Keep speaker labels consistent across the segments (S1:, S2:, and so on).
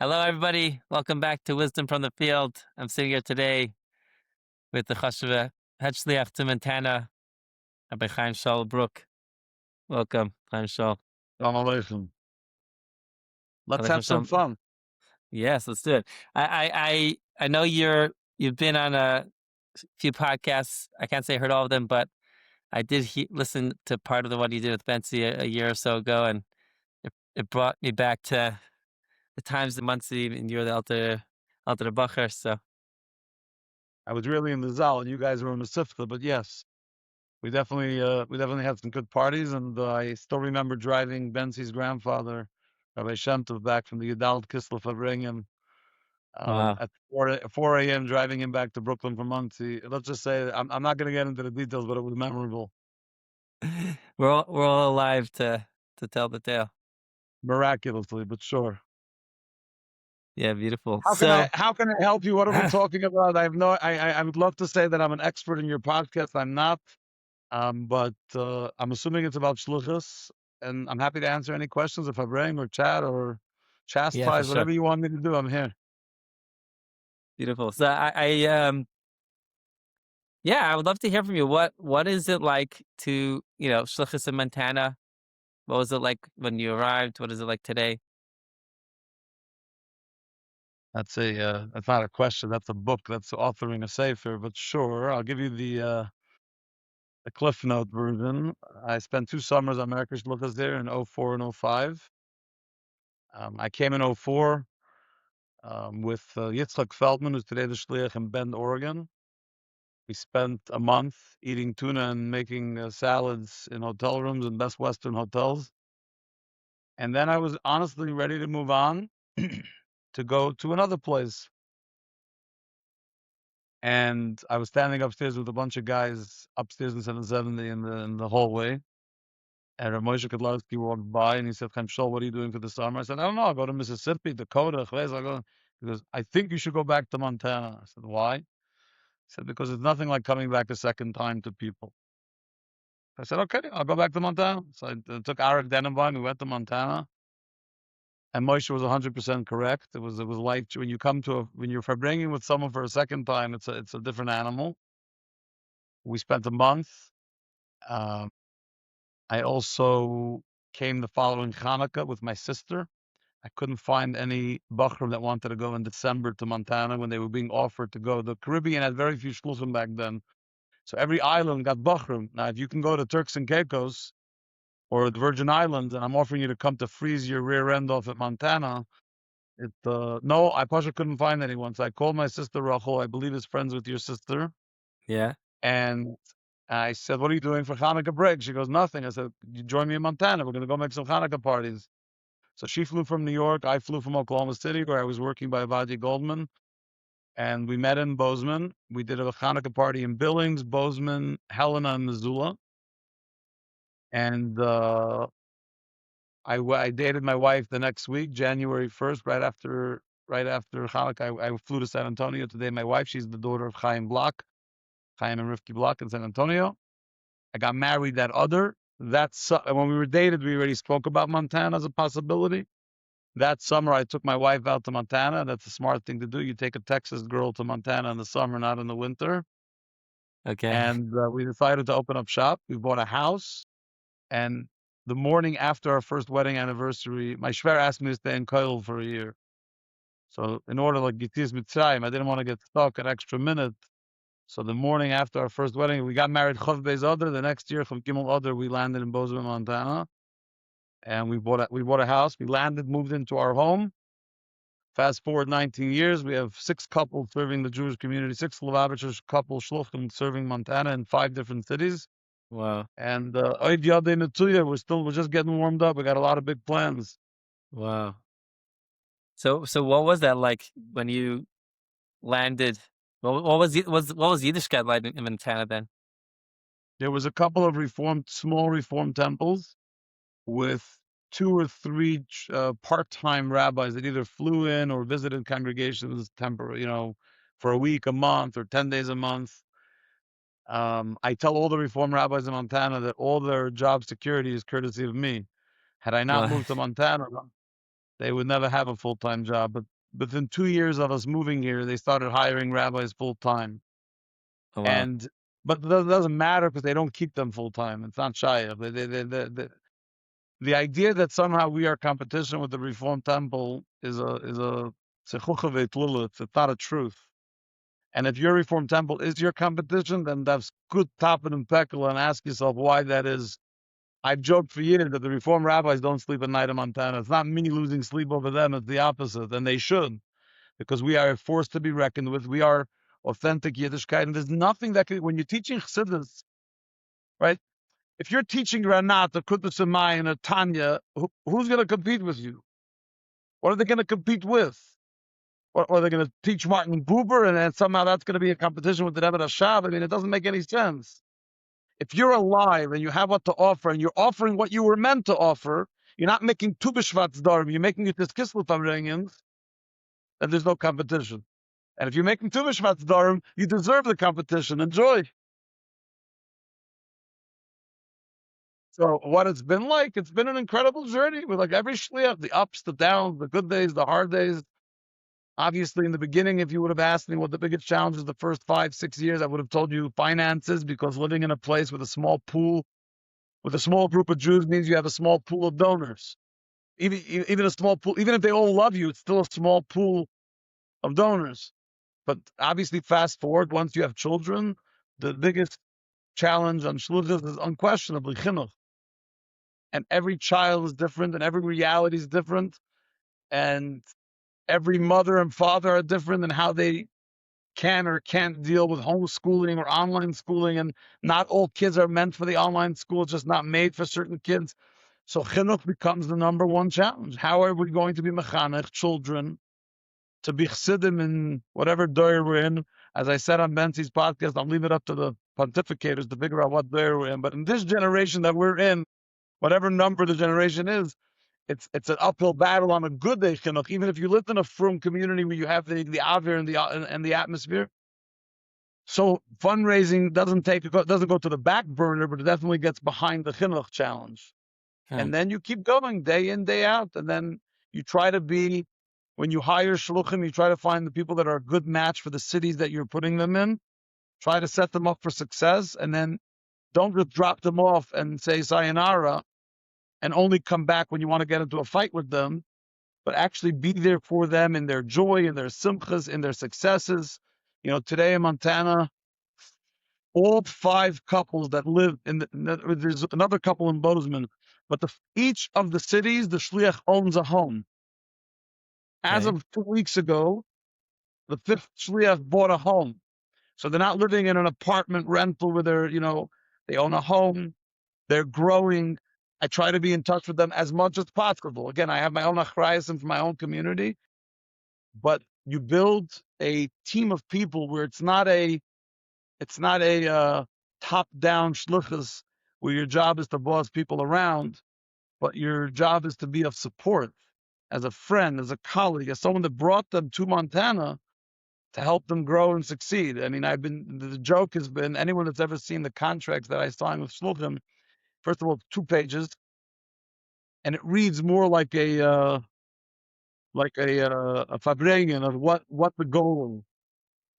S1: Hello, everybody. Welcome back to Wisdom from the Field. I'm sitting here today with the Chashuvah head shliach to Montana, Rabbi Chaim Shaul Bruk. Welcome, Chaim Shaul.
S2: Shalom Aleichem. Let's
S1: Aleichem
S2: have some
S1: shalom.
S2: fun.
S1: Yes, let's do it. I know you've been on a few podcasts. I can't say I heard all of them, but I did listen to part of the one you did with Bentzi a year or so ago, and it brought me back to the times the Muncie and you're the Alter Bacher. So
S2: I was really in the Zal, and you guys were in the Sifta, but yes, we definitely had some good parties, and I still remember driving Bentzi's grandfather, Rabbi Shem Tov, back from the Yidden Kislev Avringim,
S1: wow.
S2: at 4 a.m. driving him back to Brooklyn from Muncie. Let's just say I'm not going to get into the details, but it was memorable,
S1: We're all alive to tell the tale.
S2: miraculously, but sure.
S1: Yeah, beautiful.
S2: How can I
S1: So,
S2: how can I help you? What are we talking about? I have no. I would love to say that I'm an expert in your podcast. I'm not. But I'm assuming it's about shluchus, and I'm happy to answer any questions if I bring or chat or
S1: yeah, for
S2: chastise,
S1: sure.
S2: whatever you want me to do. I'm here.
S1: Beautiful. So yeah, I would love to hear from you. What is it like to, shlichus in Montana? What was it like when you arrived? What is it like today?
S2: That's not a question. That's a book. That's authoring a sefer. But sure, I'll give you the Cliff Note version. I spent 2 summers on Merkos Shlichus there in '04 and '05. I came in '04 with Yitzchak Feldman, who's today the shliach in Bend, Oregon. We spent a month eating tuna and making salads in hotel rooms in Best Western hotels. And then I was honestly ready to move on to go to another place. And I was standing upstairs with a bunch of guys upstairs in 770 in the hallway. And Moshe Kedlarski walked by and he said, Chaim Shaul, what are you doing for the summer? I said, I don't know. I'll go to Mississippi, Dakota. He goes, I think you should go back to Montana. I said, why? He said, because it's nothing like coming back a second time to people. I said, okay, I'll go back to Montana. So I took Arik Denenbaum. We went to Montana. And Moshe was 100% correct. It was life when you come to when you're bringing with someone for a second time. It's a different animal. We spent a month. Um, I also came the following Hanukkah with my sister. I couldn't find any Bachram that wanted to go in December to Montana when they were being offered to go. The Caribbean had very few shluchim back then, so every island got Bachram. Now, if you can go to Turks and Caicos or the Virgin Islands, and I'm offering you to come to freeze your rear end off at Montana. No, I Pasha couldn't find anyone. So I called my sister Rachel, I believe is friends with your sister.
S1: Yeah.
S2: And I said, what are you doing for Hanukkah break? She goes, nothing. I said, you join me in Montana. We're going to go make some Hanukkah parties. So she flew from New York. I flew from Oklahoma City, where I was working by Vadia Goldman. And we met in Bozeman. We did a Hanukkah party in Billings, Bozeman, Helena, and Missoula. And I dated my wife the next week, January 1st, right after Hanukkah. I flew to San Antonio to date my wife. She's the daughter of Chaim and Rivki Block in San Antonio. I got married when we were dated, we already spoke about Montana as a possibility. That summer, I took my wife out to Montana. That's a smart thing to do. You take a Texas girl to Montana in the summer, not in the winter.
S1: Okay.
S2: And we decided to open up shop. We bought a house. And the morning after our first wedding anniversary, my shver asked me to stay in Koil for a year. So in order like Gitiz Mitzrayim, I didn't want to get stuck an extra minute. So the morning after our first wedding, we got married Chav Beis Adar. The next year, Chav Gimel Adar, we landed in Bozeman, Montana. And we bought a house. We landed, moved into our home. Fast forward 19 years, we have 6 couples serving the Jewish community, 6 Lubavitcher couple shluchim serving Montana in 5 different cities.
S1: Wow.
S2: And Oid Yadei Netuya, we're just getting warmed up. We got a lot of big plans.
S1: Wow. So what was that like when you landed? What was Yiddishkeit like in Montana then?
S2: There was a couple of small reform temples with 2 or 3 part-time rabbis that either flew in or visited congregations temporarily, for a week, a month, or 10 days a month. I tell all the reform rabbis in Montana that all their job security is courtesy of me. Had I not
S1: Well,
S2: moved to Montana, they would never have a full-time job. But within 2 years of us moving here, they started hiring rabbis full-time.
S1: Oh, wow.
S2: But it doesn't matter because they don't keep them full-time. It's not shayach. The idea that somehow we are competition with the Reform Temple is a chinuch. It's not a truth. And if your Reform Temple is your competition, then that's good top and impeccable, and ask yourself why that is. I've joked for years that the Reform rabbis don't sleep at night in Montana. It's not me losing sleep over them. It's the opposite. And they should, because we are a force to be reckoned with. We are authentic Yiddishkeit. And there's nothing that can, when you're teaching Chassidus, right? If you're teaching Ranat, a Kudus and a Tanya, who's going to compete with you? What are they going to compete with? Or are they going to teach Martin Buber, and then somehow that's going to be a competition with the Rebbe Rashab? I mean, it doesn't make any sense. If you're alive and you have what to offer, and you're offering what you were meant to offer, you're not making Tu B'Shvat Darm, you're making it this Kislev Avrengens, then there's no competition. And if you're making Tu B'Shvat Darm, you deserve the competition. Enjoy. So what it's been like, it's been an incredible journey with like every shliach, the ups, the downs, the good days, the hard days. Obviously, in the beginning, if you would have asked me what the biggest challenge is the first 5-6 years, I would have told you finances, because living in a place with a small pool, with a small group of Jews, means you have a small pool of donors. Even a small pool, even if they all love you, it's still a small pool of donors. But obviously, fast forward, once you have children, the biggest challenge on shluchim is unquestionably chinuch. And every child is different, and every reality is different, and every mother and father are different in how they can or can't deal with homeschooling or online schooling, and not all kids are meant for the online school. It's just not made for certain kids. So chinuch becomes the number one challenge. How are we going to be mechanech children to be chassidim in whatever door we're in? As I said on Bentzi's podcast, I'll leave it up to the pontificators to figure out what door we're in. But in this generation that we're in, whatever number the generation is, it's an uphill battle on a good day chinuch. Even if you live in a frum community where you have the avir and the atmosphere. So fundraising doesn't go to the back burner, but it definitely gets behind the chinuch challenge. And then you keep going day in, day out, and then you try to be, when you hire shluchim, you try to find the people that are a good match for the cities that you're putting them in. Try to set them up for success, and then don't just drop them off and say sayonara and only come back when you want to get into a fight with them, but actually be there for them in their joy, in their simchas, in their successes. You know, today in Montana, all 5 couples that live there's another couple in Bozeman, but each of the cities, the shliach owns a home. As of 2 weeks ago, the 5th shliach bought a home. So they're not living in an apartment rental where they own a home. They're growing. I try to be in touch with them as much as possible. Again, I have my own achrayas and for my own community, but you build a team of people where it's not a top-down shluchas where your job is to boss people around, but your job is to be of support, as a friend, as a colleague, as someone that brought them to Montana to help them grow and succeed. I mean, the joke has been, anyone that's ever seen the contracts that I signed with shluchim, first of all, 2 pages, and it reads more like a fabrengen of what the goal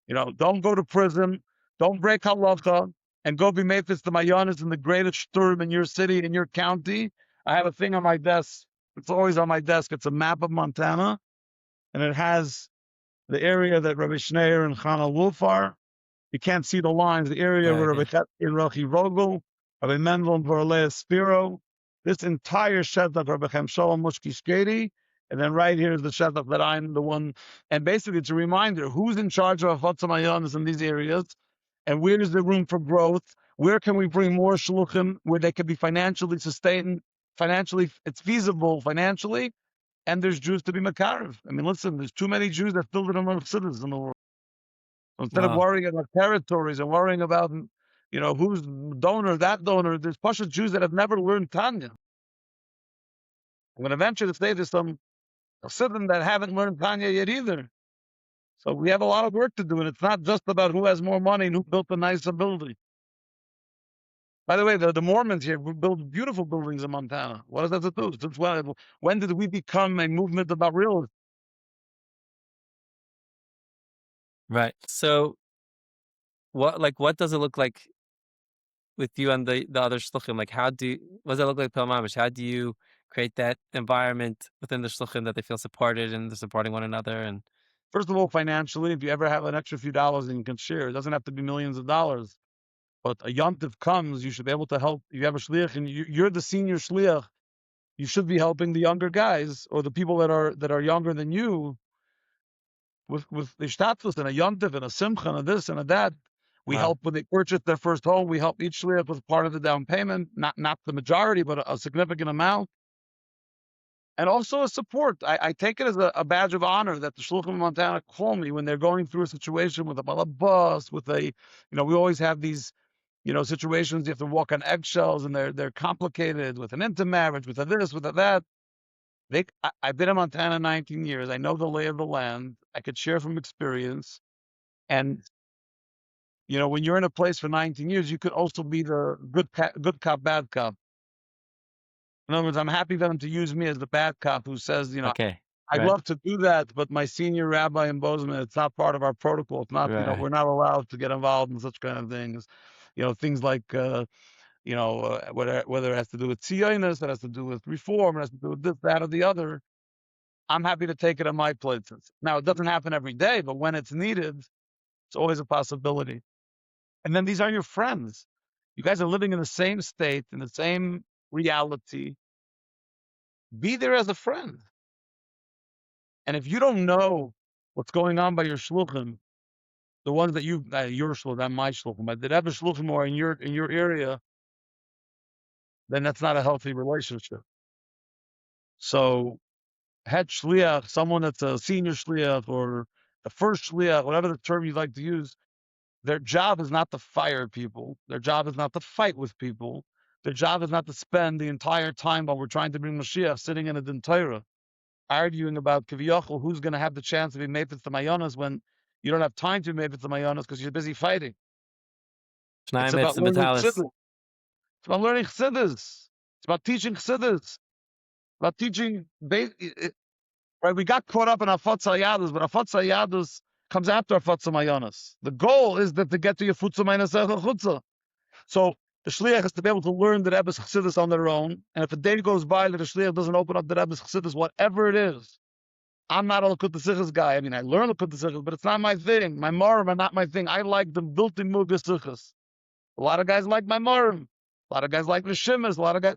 S2: is. Don't go to prison, don't break halacha, and go be mefis the mayonis in the greatest shturm in your city, in your county. I have a thing on my desk. It's always on my desk. It's a map of Montana, and it has the area that Rabbi Schneier and Chana Wolf are. You can't see the lines. The area where Rabbi Chet and Rachi Rogel, Rabbi Mendel and Vorlea Spiro, this entire shtetl, Rabbi Chaim Shaul Bruk, and then right here is the shtetl that I'm the one. And basically, it's a reminder who's in charge of Afatzah Mayonis in these areas, and where is the room for growth. Where can we bring more shluchim where they can be financially sustained? Financially, it's feasible financially, and there's Jews to be makarev. I mean, listen, there's too many Jews that still don't know chassidus in the world. Instead of worrying about territories and worrying about, who's donor, that donor, there's Pasha Jews that have never learned Tanya. I'm going to venture to say there's some Chassidim that haven't learned Tanya yet either. So we have a lot of work to do, and it's not just about who has more money and who built a nicer building. By the way, the Mormons here build beautiful buildings in Montana. What does that have to do? Since when did we become a movement about real?
S1: Right. So what does it look like with you and the other shluchim? Like what does it look like Pil Mamish? How do you create that environment within the shluchim that they feel supported and they're supporting one another? And
S2: First of all, financially, if you ever have an extra few dollars and you can share, it doesn't have to be millions of dollars. But a yontif comes, you should be able to help. You have a shliach, and you're the senior shliach. You should be helping the younger guys or the people that are younger than you with the shtatus and a yontif and a simcha and a this and a that. We
S1: wow.
S2: help when they purchase their first home. We help each shliach with part of the down payment, not the majority, but a significant amount. And also a support. I take it as a badge of honor that the shluchim in Montana call me when they're going through a situation with a balabas, with a, we always have these, situations you have to walk on eggshells and they're complicated with an intermarriage, with a this, with a that. I've been in Montana 19 years. I know the lay of the land. I could share from experience. And, when you're in a place for 19 years, you could also be the good cop, bad cop. In other words, I'm happy for them to use me as the bad cop who says,
S1: Okay.
S2: I'd
S1: Right.
S2: love to do that, but my senior rabbi in Bozeman, it's not part of our protocol. It's not,
S1: Right.
S2: we're not allowed to get involved in such kind of things. Things like, whether it has to do with tzionis, it has to do with reform, it has to do with this, that, or the other. I'm happy to take it on my places. Now, it doesn't happen every day, but when it's needed, it's always a possibility. And then these are your friends. You guys are living in the same state, in the same reality. Be there as a friend. And if you don't know what's going on by your shluchim, the ones that your shluchim, not my shluchim, but the Rebbe shluchim are in your area, then that's not a healthy relationship. So, head shliach, someone that's a senior shliach or the first shliach, whatever the term you'd like to use, their job is not to fire people. Their job is not to fight with people. Their job is not to spend the entire time while we're trying to bring Mashiach sitting in a din Torah, arguing about kiviyachol who's going to have the chance to be mepitz to mayonas when you don't have time to be mepitz to mayonas because you're busy fighting. It's
S1: Shnai
S2: about
S1: mitzvah
S2: learning
S1: b'talis.
S2: chassidus. It's about learning chassidus. It's about teaching chassidus. About teaching. Right? We got caught up in Afat Sayadus, but Afat Sayadus comes after Afat Mayonas. The goal is that to get to your Futsa Maynas Chutza. So the shliach has to be able to learn the Rebbe's chassidus on their own. And if a day goes by that the shliach doesn't open up the Rebbe's chassidus, whatever it is, I'm not a Lakut Sichas guy. I mean, I learn Lakut Sichas, but it's not my thing. My Morim are not my thing. I like the built-in Mugas Sichas. A lot of guys like my Morim. A lot of guys like the Shimas. A lot of guys.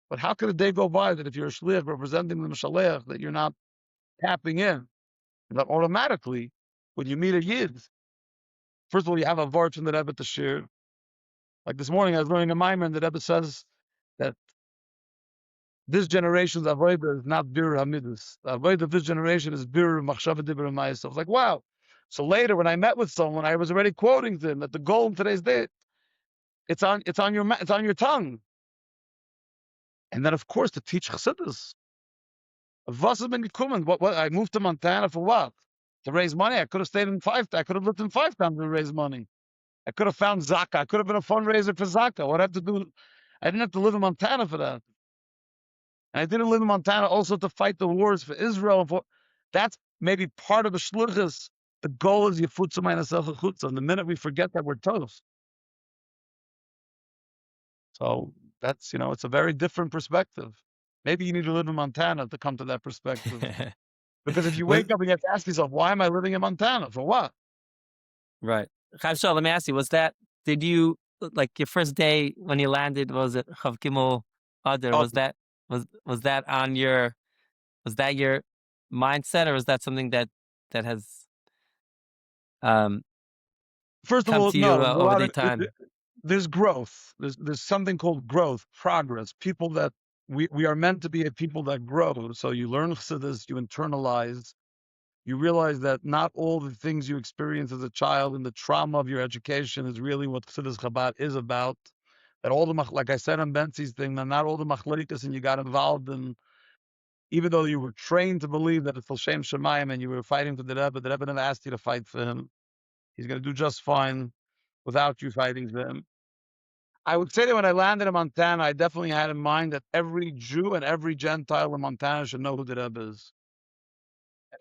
S2: But how could a day go by that if you're a shliach representing the Mishaleach that you're not tapping in? That automatically, when you meet a Yid, first of all, you have a vart from the Rebbe to share. Like this morning, I was learning a mimer, and the Rebbe says that this generation's avodah is not bir hamidus. The avodah of this generation is bir machshava dibur ma'aseh. I was like, wow. So later, when I met with someone, I was already quoting to him that the goal in today's day, it's on your tongue. And then, of course, to teach chassidus. Was been gekommen? What? I moved to Montana for what? To raise money. I could have stayed in five. I could have lived in 5 times to raise money. I could have found Zaka. I could have been a fundraiser for Zaka. What I have to do? I didn't have to live in Montana for that. And I didn't live in Montana also to fight the wars for Israel. That's maybe part of the shluchus. The goal is yifutzu ma'asecha chutza. And the minute we forget that, we're toast. So that's, it's a very different perspective. Maybe you need to live in Montana to come to that perspective. Because if you
S1: Was
S2: wake up and you have to ask yourself, why am I living in Montana? For what?
S1: right. Chaim Shaul, let me ask you, did you, like your first day when you landed, was it Chav Gimel Adar?
S2: Oh,
S1: Was that was that your mindset, or was that something that has um
S2: first of
S1: come
S2: all,
S1: to you
S2: no, there's a
S1: over
S2: lot
S1: the
S2: of,
S1: time?
S2: there's growth. There's something called growth, progress. People that we are meant to be a people that grow. So you learn chassidus, you internalize, you realize that not all the things you experience as a child and the trauma of your education is really what chassidus Chabad is about. That all the, like I said on Bentzi's thing, that not all the machlekes and you got involved in, even though you were trained to believe that it's L'Shem Shemayim and you were fighting for the Rebbe never asked you to fight for him. He's going to do just fine without you fighting for him. I would say that when I landed in Montana, I definitely had in mind that every Jew and every Gentile in Montana should know who the Rebbe is.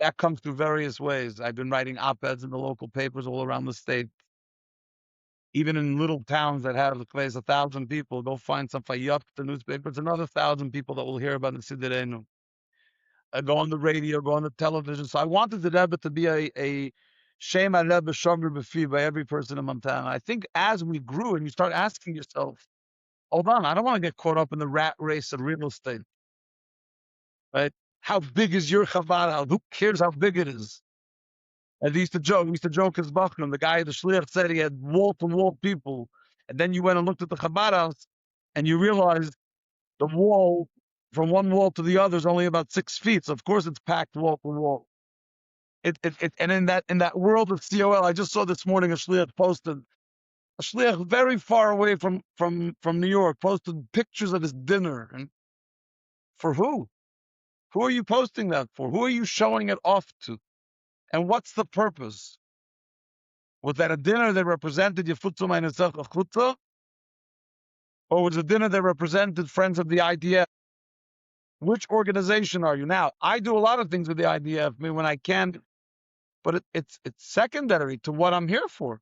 S2: That comes through various ways. I've been writing op-eds in the local papers all around the state. Even in little towns that have, let's say, 1,000 people, go find some fayat, the newspaper. It's another 1,000 people that will hear about the Siddireinu. Go on the radio, go on the television. So I wanted the Rebbe to be a Shem Rebbe Shomer B'fi by every person in Montana. I think as we grew and you start asking yourself, hold on, I don't want to get caught up in the rat race of real estate, right? How big is your Chabad house? Who cares how big it is? And we used to joke as Bachman, the guy, the shliach said he had wall-to-wall people. And then you went and looked at the Chabad house and you realized the wall from one wall to the other is only about 6 feet. So of course it's packed wall to wall. And in that world of COL, I just saw this morning a shliach posted, a shliach very far away from New York, posted pictures of his dinner. And for who? Who are you posting that for? Who are you showing it off to? And what's the purpose? Was that a dinner that represented Yefutzu Meinesach Chutza? Or was it a dinner that represented Friends of the IDF? Which organization are you? Now, I do a lot of things with the IDF, I mean, when I can, but it's secondary to what I'm here for.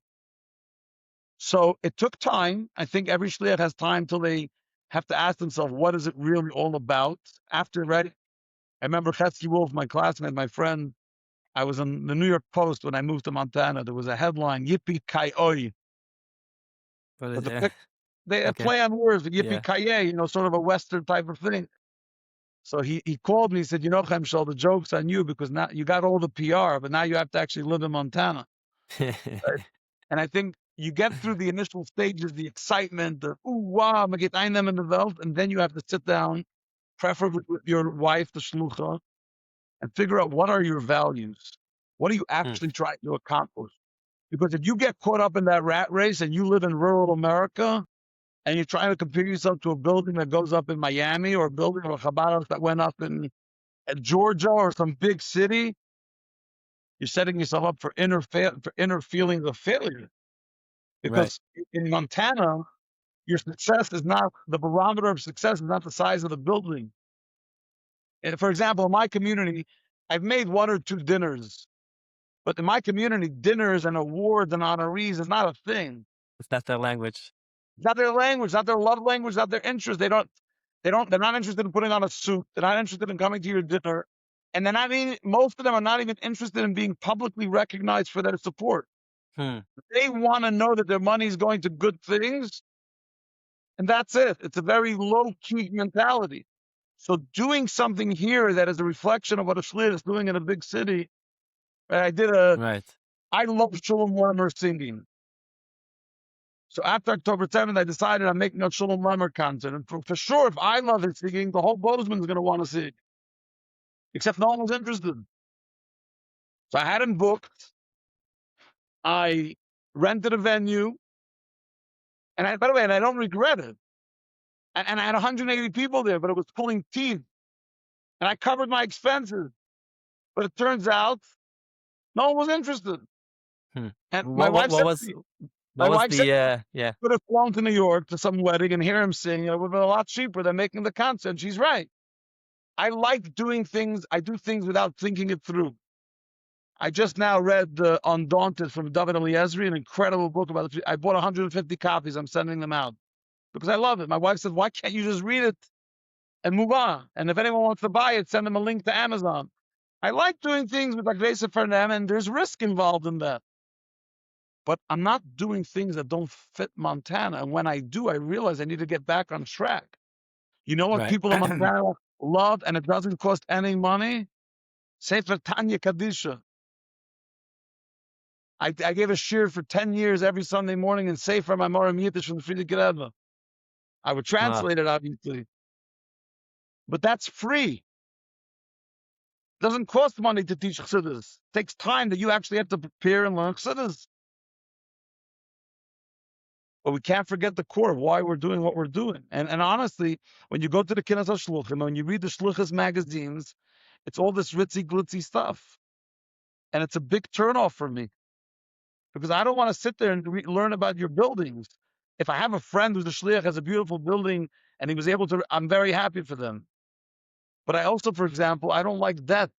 S2: So it took time. I think every shliach has time till they have to ask themselves, what is it really all about? After ready, I remember Chesky Wolf, my classmate, my friend. I was in the New York Post when I moved to Montana. There was a headline, Yippee Ki Oy.
S1: What is
S2: But
S1: it?
S2: they
S1: Okay.
S2: play on words, Yippee
S1: Yeah.
S2: Ki sort of a Western type of thing. So he called me, he said, Chaim Shaul, the joke's on you because now you got all the PR, but now you have to actually live in Montana. Right? And I think you get through the initial stages, the excitement, the ooh, wow, I'm going to get einem in the Welt, and then you have to sit down, preferably with your wife, the shlucha, and figure out what are your values? What are you actually trying to accomplish? Because if you get caught up in that rat race and you live in rural America and you're trying to compare yourself to a building that goes up in Miami or a building or a Chabad house that went up in Georgia or some big city, you're setting yourself up for inner feelings of failure. Because in Montana, your success is not, the barometer of success is not the size of the building. And for example, in my community, I've made 1 or 2 dinners. But in my community, dinners and awards and honorees is not a thing.
S1: It's not their language.
S2: It's not their language, not their love language, not their interest. They're not interested in putting on a suit. They're not interested in coming to your dinner. And they're not even, most of them are not even interested in being publicly recognized for their support. They want to know that their money is going to good things. And that's it. It's a very low-key mentality. So doing something here that is a reflection of what a shliach is doing in a big city. I love Shalom Lermer singing. So after October 7th, I decided I'm making a Shalom Lermer concert. And for sure, if I love his singing, the whole Bozeman is going to want to sing. Except no one was interested. So I had him booked. I rented a venue. And by the way, I don't regret it. And I had 180 people there, but it was pulling teeth. And I covered my expenses. But it turns out no one was interested. And my wife said, could have flown to New York to some wedding and hear him sing. It would have been a lot cheaper than making the concert. And she's right. I like doing things. I do things without thinking it through. I just now read Undaunted from David Eliezri, an incredible book about it. I bought 150 copies. I'm sending them out because I love it. My wife said, why can't you just read it and move on? And if anyone wants to buy it, send them a link to Amazon. I like doing things with Agresa for them, and there's risk involved in that. But I'm not doing things that don't fit Montana. And when I do, I realize I need to get back on track. You know what people in Montana love, and it doesn't cost any money? Sefer Tanya Kadisha. I gave a shir for 10 years every Sunday morning in Sefer Mamorim Yiddish from the Friedrich Rebbe. I would translate it, obviously. But that's free. It doesn't cost money to teach Chassidus. It takes time that you actually have to prepare and learn Chassidus. But we can't forget the core of why we're doing what we're doing. And honestly, when you go to the Kinas HaShluchim, when you read the Shluchas magazines, it's all this ritzy glitzy stuff. And it's a big turnoff for me. Because I don't want to sit there and learn about your buildings. If I have a friend who's a shliach, has a beautiful building, and he was able to, I'm very happy for them. But I also, for example, I don't like debt.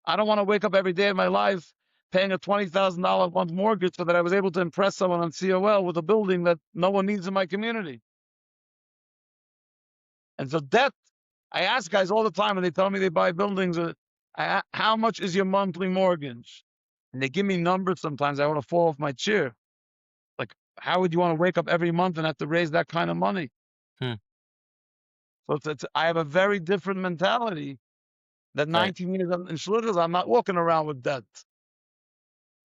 S2: I don't want to wake up every day of my life paying a $20,000 a month mortgage so that I was able to impress someone on COL with a building that no one needs in my community. And so debt, I ask guys all the time when they tell me they buy buildings, how much is your monthly mortgage? And they give me numbers sometimes. I want to fall off my chair. Like, how would you want to wake up every month and have to raise that kind of money?
S1: Hmm.
S2: So I have a very different mentality that
S1: Right.
S2: 19 years in shlichus, I'm not walking around with debt.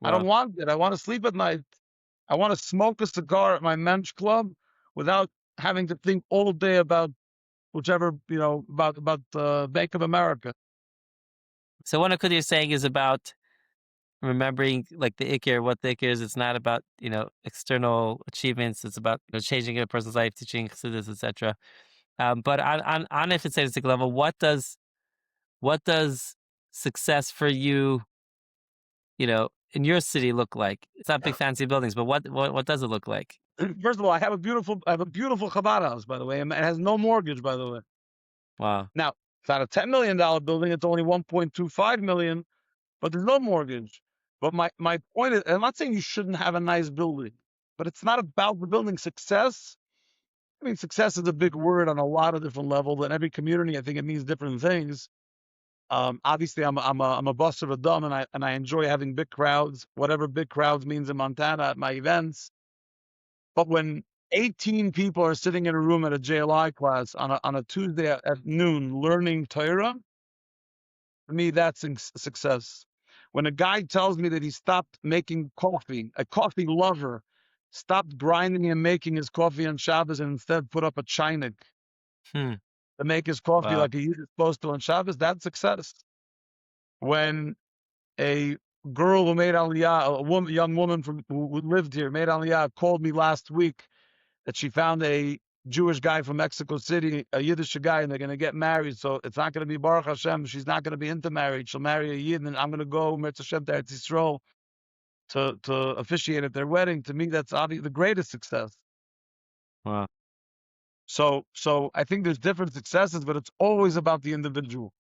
S2: I don't
S1: Wow.
S2: want it. I want to sleep at night. I want to smoke a cigar at my mensch club without having to think all day about whichever, about Bank of America.
S1: So what you're saying is about remembering like the ikir, what the ikir is. It's not about, external achievements. It's about, changing a person's life, teaching chassidus, etc. But on a fatalistic level, what does success for you, in your city look like? It's not big fancy buildings, but what does it look like?
S2: First of all, I have a beautiful Chabad house, by the way, and it has no mortgage, by the way.
S1: Wow.
S2: Now, it's not a $10 million building. It's only 1.25 million, but there's no mortgage. But my point is, I'm not saying you shouldn't have a nice building, but it's not about the building. Success, I mean, success is a big word on a lot of different levels. In every community, I think it means different things. Obviously, I'm a bus of a dumb, and I enjoy having big crowds, whatever big crowds means in Montana at my events. But when 18 people are sitting in a room at a JLI class on a Tuesday at noon learning Torah, for me, that's success. When a guy tells me that he stopped making coffee, a coffee lover, stopped grinding and making his coffee on Shabbos and instead put up a chinuch
S1: Hmm.
S2: to make his coffee
S1: Wow.
S2: like he is supposed to on Shabbos, that's success. When a girl who made Aliyah, young woman who lived here, made Aliyah, called me last week that she found a Jewish guy from Mexico City, a Yiddish guy, and they're going to get married. So it's not going to be Baruch Hashem. She's not going to be into marriage. She'll marry a Yidden, and I'm going to go Merkos Shlichus to Eretz Yisrael to officiate at their wedding. To me, that's obviously the greatest success.
S1: Wow.
S2: So I think there's different successes, but it's always about the individual.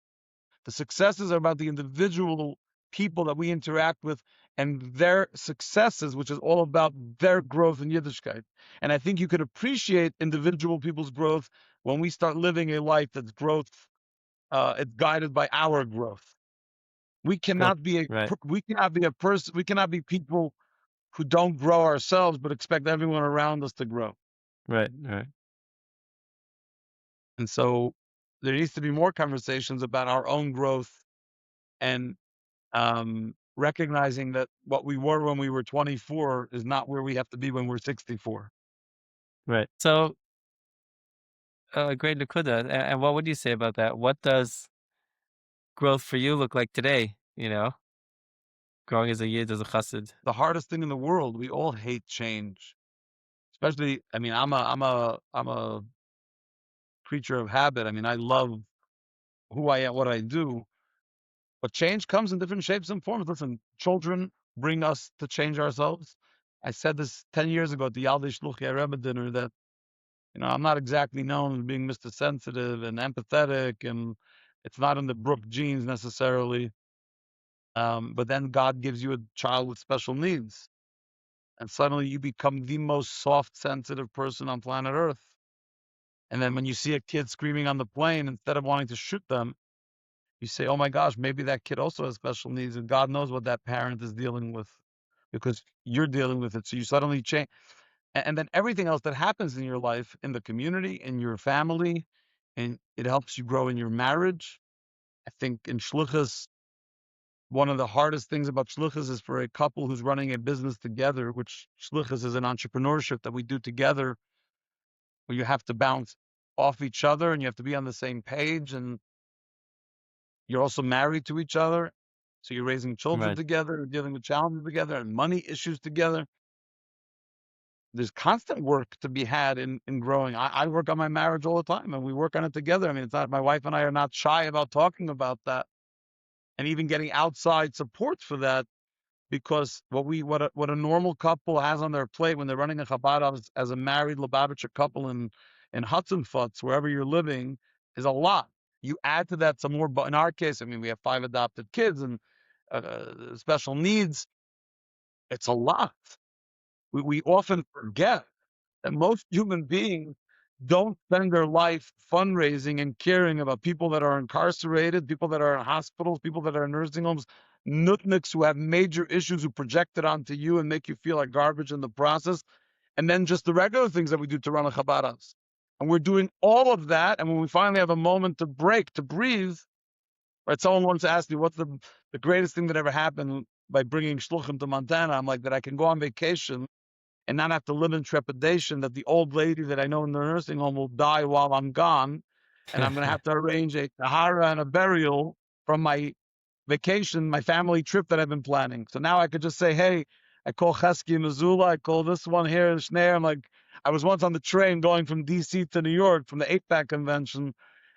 S2: The successes are about the individual people that we interact with and their successes, which is all about their growth in Yiddishkeit. And I think you could appreciate individual people's growth when we start living a life that's growth, it's guided by our growth. We
S1: Cool.
S2: cannot be
S1: Right.
S2: a person, we cannot be people who don't grow ourselves, but expect everyone around us to grow.
S1: Right. Right.
S2: And so there needs to be more conversations about our own growth and recognizing that what we were when we were 24 is not where we have to be when we're 64.
S1: Right. So, great Nakuda. And what would you say about that? What does growth for you look like today? Growing as a yid, as a chassid.
S2: The hardest thing in the world, we all hate change. Especially, I mean, I'm a creature of habit. I mean, I love who I am, what I do, but change comes in different shapes and forms. Listen, children bring us to change ourselves. I said this 10 years ago at the Yaldei Shluchim Rebbe dinner that, I'm not exactly known as being Mr. Sensitive and empathetic, and it's not in the Bruk genes necessarily. But then God gives you a child with special needs, and suddenly you become the most soft, sensitive person on planet Earth. And then when you see a kid screaming on the plane, instead of wanting to shoot them, you say, "Oh my gosh, maybe that kid also has special needs, and God knows what that parent is dealing with, because you're dealing with it." So you suddenly change, and then everything else that happens in your life, in the community, in your family, and it helps you grow in your marriage. I think in shluchus, one of the hardest things about shluchus is for a couple who's running a business together, which shluchus is an entrepreneurship that we do together, where you have to bounce off each other and you have to be on the same page, and you're also married to each other. So you're raising children
S1: Right.
S2: together, you're dealing with challenges together and money issues together. There's constant work to be had in growing. I work on my marriage all the time, and we work on it together. I mean, it's not, my wife and I are not shy about talking about that and even getting outside support for that, because what a normal couple has on their plate when they're running a Chabad as a married Lubavitcher couple in Hudson Futz, wherever you're living, is a lot. You add to that some more, but in our case, I mean, we have 5 adopted kids and special needs. It's a lot. We often forget that most human beings don't spend their life fundraising and caring about people that are incarcerated, people that are in hospitals, people that are in nursing homes, nutniks who have major issues who project it onto you and make you feel like garbage in the process, and then just the regular things that we do to run a Chabad house. And we're doing all of that, and when we finally have a moment to break, to breathe, right? Someone once asked me, what's the greatest thing that ever happened by bringing shluchim to Montana? I'm like, that I can go on vacation and not have to live in trepidation that the old lady that I know in the nursing home will die while I'm gone, and I'm going to have to arrange a tahara and a burial from my vacation, my family trip that I've been planning. So now I could just say, hey, I call Chesky Missoula, I call this one here in Schneer. I'm like, I was once on the train going from DC to New York from the 8-pack convention,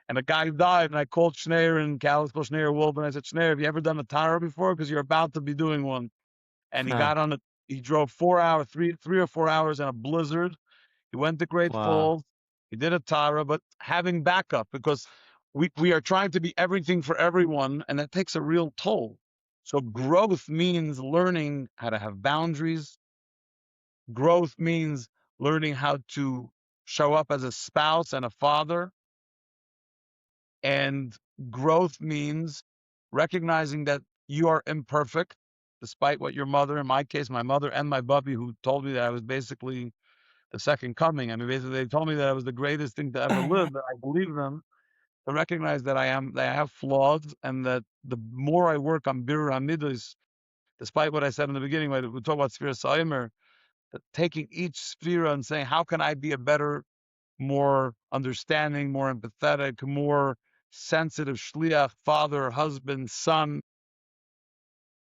S2: and a guy died, and I called Schneer in Kalispell, Schneer, Wolf, and I said, Schneer, have you ever done a tahara before? Because you're about to be doing one. And he
S1: Huh.
S2: got on it. He drove 4 hours, three or 4 hours in a blizzard. He went to Great
S1: Wow.
S2: Falls. He did a Tara, but having backup because we are trying to be everything for everyone, and that takes a real toll. So growth means learning how to have boundaries. Growth means learning how to show up as a spouse and a father. And growth means recognizing that you are imperfect, despite what your mother, in my case, my mother and my bubby, who told me that I was basically the second coming. I mean, basically, they told me that I was the greatest thing to ever live. That I believe them. To recognize that that I have flaws, and that the more I work on birur hamidus, despite what I said in the beginning, when we talk about Sfira Saimer, that taking each Sfira and saying, how can I be a better, more understanding, more empathetic, more sensitive shliach, father, husband, son.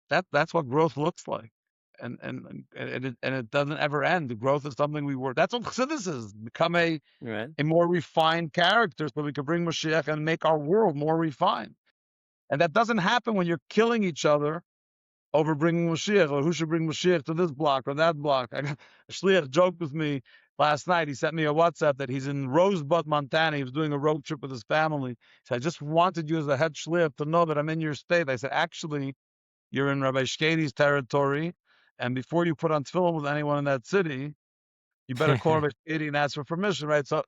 S2: That's what growth looks like, and it doesn't ever end. The growth is something we work. That's what chassidus is. Become
S1: Right.
S2: a more refined character, so we can bring Mashiach and make our world more refined. And that doesn't happen when you're killing each other over bringing Mashiach, or who should bring Mashiach to this block or that block. I got a shliach joked with me last night. He sent me a WhatsApp that he's in Rosebud, Montana. He was doing a road trip with his family. He said, I just wanted you as a head shliach to know that I'm in your state. I said, actually, you're in Rabbi Shkedi's territory, and before you put on tefillin with anyone in that city, you better call Rabbi Shkedi and ask for permission, right? So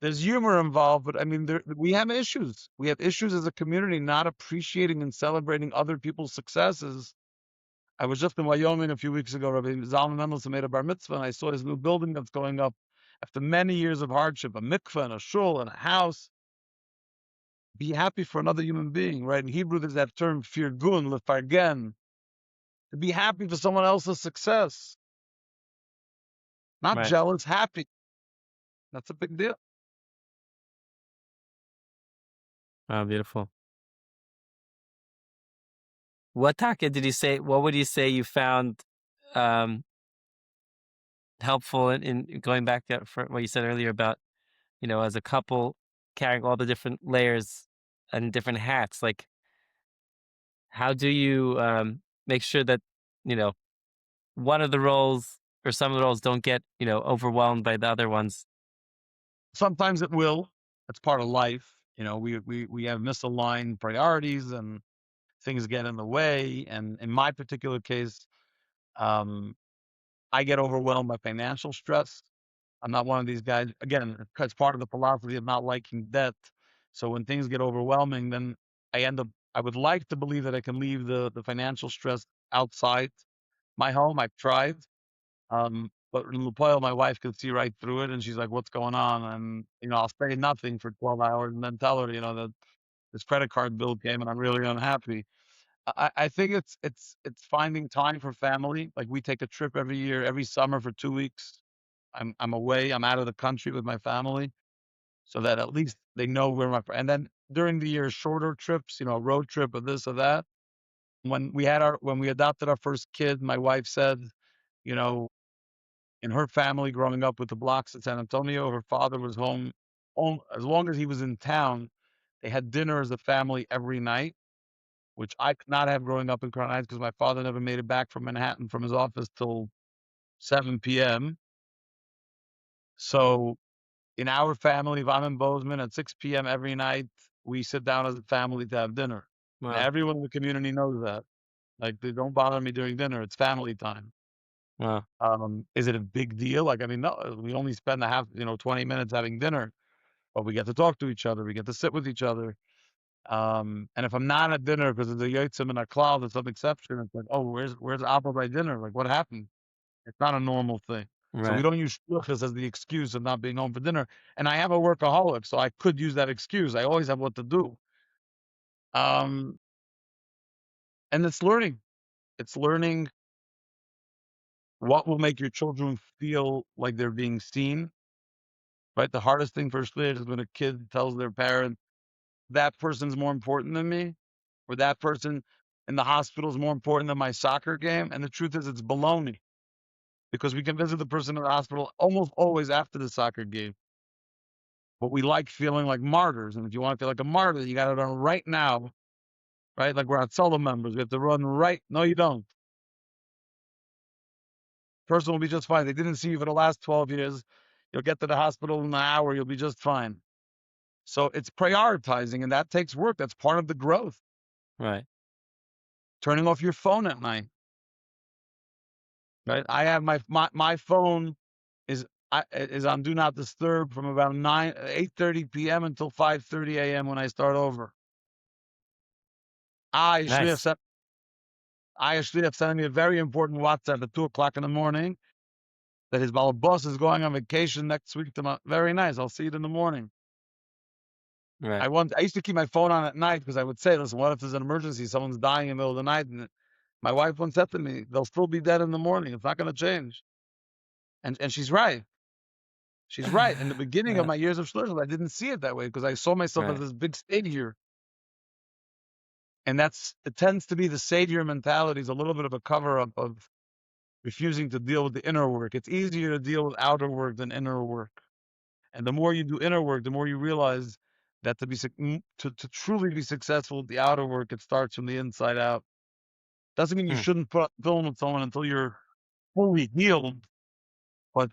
S2: there's humor involved, but I mean, we have issues. We have issues as a community not appreciating and celebrating other people's successes. I was just in Wyoming a few weeks ago. Rabbi Zalman Mendelssohn made a bar mitzvah, and I saw his new building that's going up after many years of hardship, a mikveh and a shul and a house. Be happy for another human being, right? In Hebrew, there's that term, firgun, lefargen, to be happy for someone else's success. Not
S1: Right.
S2: jealous, happy. That's a big deal.
S1: Wow, beautiful. What taka did you say? What would you say you found um, helpful in going back to for what you said earlier about, as a couple carrying all the different layers and different hats? Like, how do you make sure that you know one of the roles or some of the roles don't get overwhelmed by the other ones?
S2: Sometimes it will. That's part of life. We have misaligned priorities and things get in the way. And in my particular case, um, I get overwhelmed by financial stress. I'm not one of these guys. Again, it's part of the philosophy of not liking debt. So when things get overwhelming, then I end up. I would like to believe that I can leave the financial stress outside my home. I've tried, but in Lupoil, my wife could see right through it, and she's like, "What's going on?" And I'll say nothing for 12 hours, and then tell her, that this credit card bill came, and I'm really unhappy. I think it's finding time for family. Like we take a trip every year, every summer for 2 weeks. I'm away. I'm out of the country with my family, so that at least they know where and then during the year, shorter trips, a road trip or this or that. When we adopted our first kid, my wife said, you know, in her family growing up with the blocks in San Antonio, her father was home as long as he was in town. They had dinner as a family every night. which I could not have growing up in Crown Heights because my father never made it back from Manhattan from his office till 7 p.m. So in our family, if I'm in Bozeman at 6 p.m. every night, we sit down as a family to have dinner. And
S1: Wow.
S2: everyone in the community knows that. Like, they don't bother me during dinner. It's family time.
S1: Wow.
S2: Is it a big deal? Like, I mean, no, we only spend 20 minutes having dinner, but we get to talk to each other. We get to sit with each other. And if I'm not at dinner because of the yotzim and a cloud or some exception, it's like, oh, where's Abba by dinner? Like, what happened? It's not a normal thing. So we
S1: Right.
S2: don't use shluchas as the excuse of not being home for dinner. And I am a workaholic, so I could use that excuse. I always have what to do. And it's learning. It's learning what will make your children feel like they're being seen. Right? The hardest thing for a shliach is when a kid tells their parent, that person's more important than me, or that person in the hospital is more important than my soccer game. And the truth is, it's baloney, because we can visit the person in the hospital almost always after the soccer game. But we like feeling like martyrs. And if you want to feel like a martyr, you got to run right now, right? Like we're at solo members. We have to run right. No, you don't. Person will be just fine. They didn't see you for the last 12 years. You'll get to the hospital in an hour. You'll be just fine. So it's prioritizing, and that takes work. That's part of the growth.
S1: Right.
S2: Turning off your phone at night. Right? I have my phone is on do not disturb from about 8:30 p.m. until 5:30 a.m. when I start over.
S1: Nice.
S2: Shliach sending me a very important WhatsApp at 2 o'clock in the morning that his boss is going on vacation next week. Very nice. I'll see it in the morning.
S1: Right.
S2: I used to keep my phone on at night because I would say, listen, what if there's an emergency? Someone's dying in the middle of the night. And my wife once said to me, they'll still be dead in the morning. It's not going to change. And she's right. She's right. In the beginning of my years of shlichus, I didn't see it that way because I saw myself as
S1: Right.
S2: this big savior. And it tends to be the savior mentality is a little bit of a cover up of refusing to deal with the inner work. It's easier to deal with outer work than inner work. And the more you do inner work, the more you realize that to truly be successful with the outer work, it starts from the inside out. Doesn't mean you shouldn't put film with someone until you're fully healed, but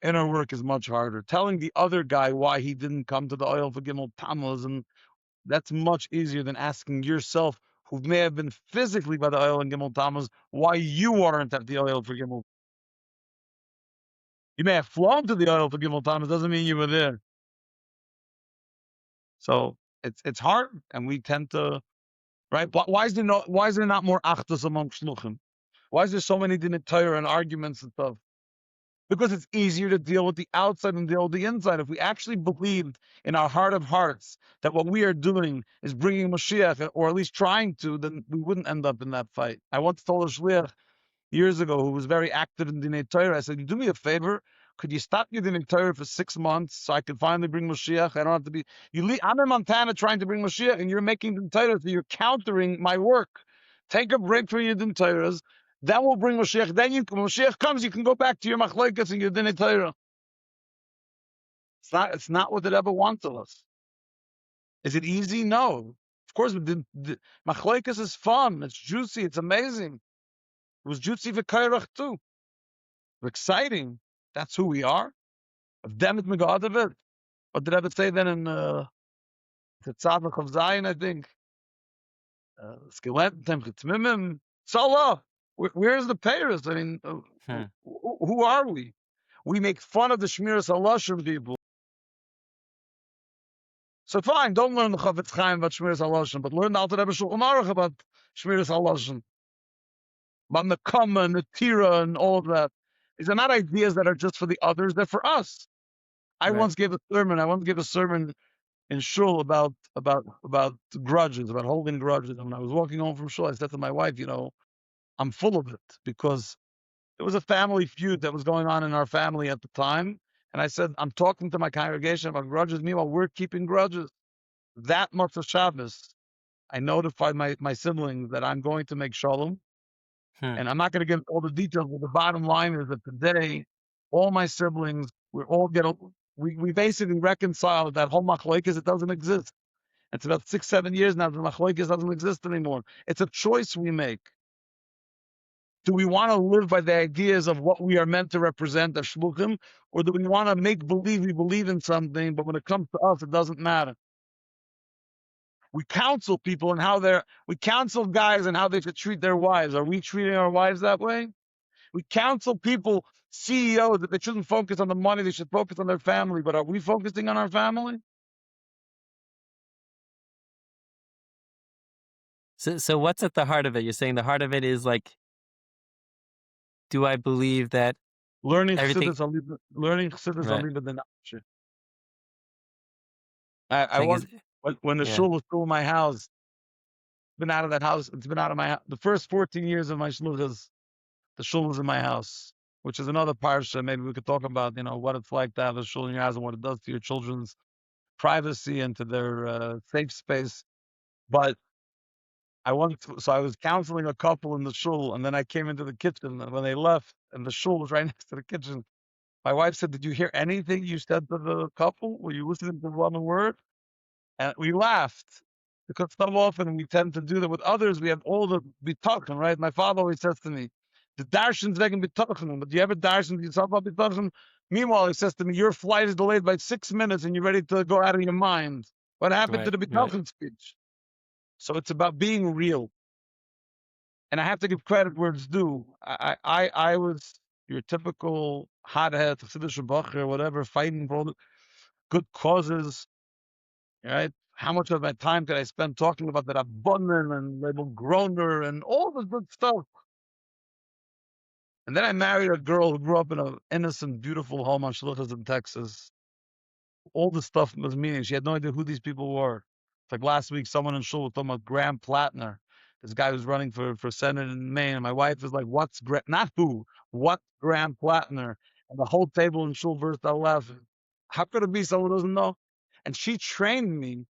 S2: inner work is much harder. Telling the other guy why he didn't come to the oil for Gimel Tammuz, and that's much easier than asking yourself, who may have been physically by the oil in Gimel Tammuz, why you aren't at the oil for Gimel. You may have flown to the oil for Gimel Tammuz, doesn't mean you were there. So it's hard, and we tend to, right? Why is there not more achdus among shluchim? Why is there so many dinei Torah and arguments and stuff? Because it's easier to deal with the outside than deal with the inside. If we actually believed in our heart of hearts that what we are doing is bringing Mashiach, or at least trying to, then we wouldn't end up in that fight. I once told a shliach years ago who was very active in dinei Torah, I said, do me a favor, could you stop your dinei Torah for 6 months so I can finally bring Mashiach? I don't have to be, I'm in Montana trying to bring Mashiach, and you're making dinei Torah, so you're countering my work. Take a break from your dinei Torahs. That will bring Mashiach. Then when Mashiach comes, you can go back to your machlokes and your dinei Torah. It's not what the Rebbe wants of us. Is it easy? No. Of course, the machlokes is fun. It's juicy. It's amazing. It was juicy for Kairach too. Exciting. That's who we are. Of them it megadavet. What did Rebbe say then in the Tzaddik of Zion? I think. Skeleton, Chitzmimim, Salah. Where's the payers? I mean, who are we? We make fun of the Shmiras Halashim people. So fine, don't learn the Chafetz Chaim about Shmiras Halashim, but learn the Alter Rebbe Shulchan Aruch about Shmiras Halashim, about Nekama and the Tira and all of that. These are not ideas that are just for the others; they're for us. I once gave a sermon in shul about grudges, about holding grudges. And when I was walking home from shul, I said to my wife, I'm full of it, because there was a family feud that was going on in our family at the time. And I said, I'm talking to my congregation about grudges. Meanwhile, we're keeping grudges. That Motzei Shabbos, I notified my siblings that I'm going to make shalom. And I'm not going to give all the details, but the bottom line is that today, all my siblings, we basically reconciled that whole machlokes. It doesn't exist. It's about 6, 7 years now. The machlokes doesn't exist anymore. It's a choice we make. Do we want to live by the ideas of what we are meant to represent as shluchim, or do we want to make believe we believe in something, but when it comes to us, it doesn't matter? We counsel people and we counsel guys and how they should treat their wives. Are we treating our wives that way? We counsel people, CEOs, that they shouldn't focus on the money, they should focus on their family. But are we focusing on our family?
S1: So what's at the heart of it? You're saying the heart of it is like, do I believe that
S2: Learning
S1: everything?
S2: chassidus
S1: Right.
S2: aliba the nafshe. I
S1: Saying is,
S2: want when the
S1: yeah.
S2: shul was still in my house. Been out of that house. It's been out of my house. The first 14 years of my shluchas, the shul was in my house, which is another parsha. Maybe we could talk about, what it's like to have a shul in your house and what it does to your children's privacy and to their safe space. But so I was counseling a couple in the shul, and then I came into the kitchen, and when they left, and the shul was right next to the kitchen, my wife said, "Did you hear anything you said to the couple? Were you listening to one word?" And we laughed because so often we tend to do that with others. We have all the bitachon, right? My father always says to me, "The darshan's wegen bitachon, but do you ever darshan yourself about bitachon?" Meanwhile, he says to me, "Your flight is delayed by 6 minutes, and you're ready to go out of your mind. What happened to
S1: Right.
S2: the
S1: Right.
S2: bitachon speech?" So it's about being real, and I have to give credit where it's due. I was your typical hothead, Chassidish Bacher, whatever, fighting for all the good causes. Right? How much of my time could I spend talking about the Rabbanan and Rebbe Groner and all the good stuff? And then I married a girl who grew up in an innocent, beautiful home on Shlichus in Texas. All the stuff was meaning. She had no idea who these people were. It's like last week, someone in Shul was talking about Graham Plattner, this guy who's running for Senate in Maine. And my wife is like, not who, what Graham Plattner? And the whole table in Shul burst out laughing. How could it be someone who doesn't know? And she trained me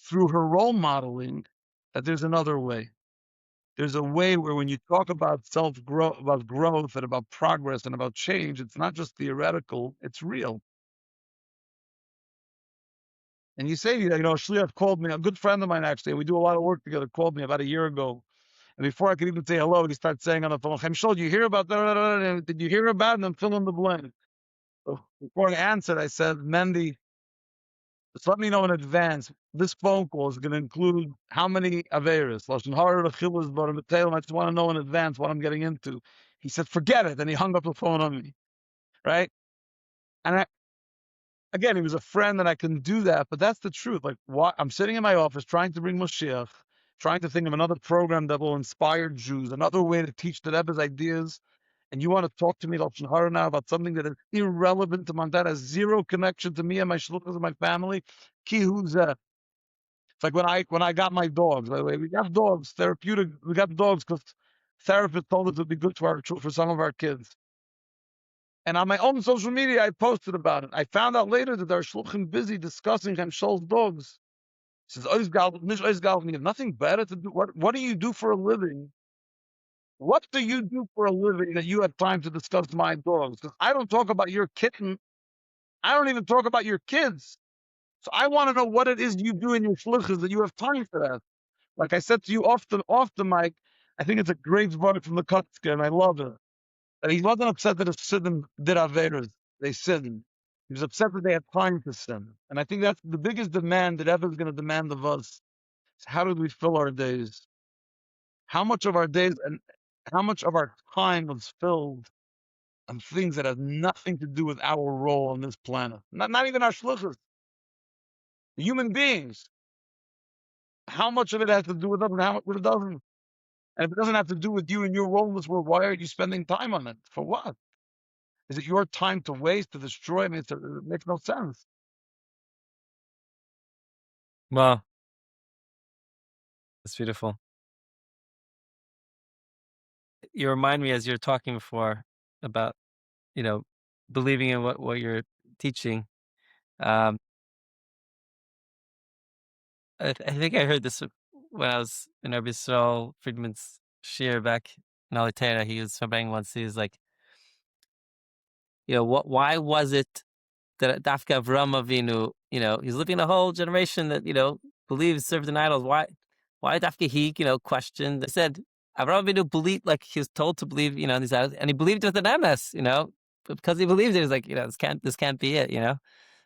S2: through her role modeling that there's another way. There's a way where when you talk about self-growth, about growth and about progress and about change, it's not just theoretical, it's real. And you say, a shliach called me, a good friend of mine actually, we do a lot of work together, called me about a year ago. And before I could even say hello, he starts saying on the phone, Chaim Shaul, did you hear about that? Did you hear about it? And I'm fill in the blank. So before I answered, I said, Mendy, just let me know in advance. This phone call is going to include how many Averis. Lashon Hara, Chilus, Barim, B'Telem. I just want to know in advance what I'm getting into. He said, forget it. And he hung up the phone on me. Right? And again, he was a friend and I can do that. But that's the truth. Like, I'm sitting in my office trying to bring Moshiach, trying to think of another program that will inspire Jews, another way to teach the Rebbe's ideas. And you want to talk to me, Lashon Hara, now about something that is irrelevant to Mandat, has zero connection to me and my shluchas and my family. Ki huzeh. It's like when I got my dogs. By the way, we got dogs, therapeutic. We got dogs because therapists told us it would be good for some of our kids. And on my own social media, I posted about it. I found out later that our shluchim busy discussing Chaim Shaul's dogs. He says, you have nothing better to do. What do you do for a living? What do you do for a living that you have time to discuss my dogs? Because I don't talk about your kitten. I don't even talk about your kids. So I want to know what it is you do in your shluchas that you have time for that. Like I said to you off the mic, I think it's a great word from the Kotzker, and I love it. That he wasn't upset that his Siddim did Averas. They sinned. He was upset that they had time to sin. And I think that's the biggest demand that ever is going to demand of us. Is how do we fill our days? How much of our days and how much of our time was filled on things that have nothing to do with our role on this planet? Not even our shluchas. Human beings. How much of it has to do with us and how much it doesn't? And if it doesn't have to do with you and your role in this world, why are you spending time on it? For what? Is it your time to waste, to destroy? I mean, it makes no sense.
S1: Well, that's beautiful. You remind me as you're talking before about, believing in what you're teaching. Um, I think I heard this when I was in Rabbi Saul Friedman's shir back in Alitera. He was saying once, he was like, why was it that Dafka Avram Avinu he's living a whole generation that, believes served an idol. Why Dafka he, questioned. They said, Avraham Avinu believed, like he was told to believe, these idols, and he believed with an MS, but because he believed it, he was like, this can't be it.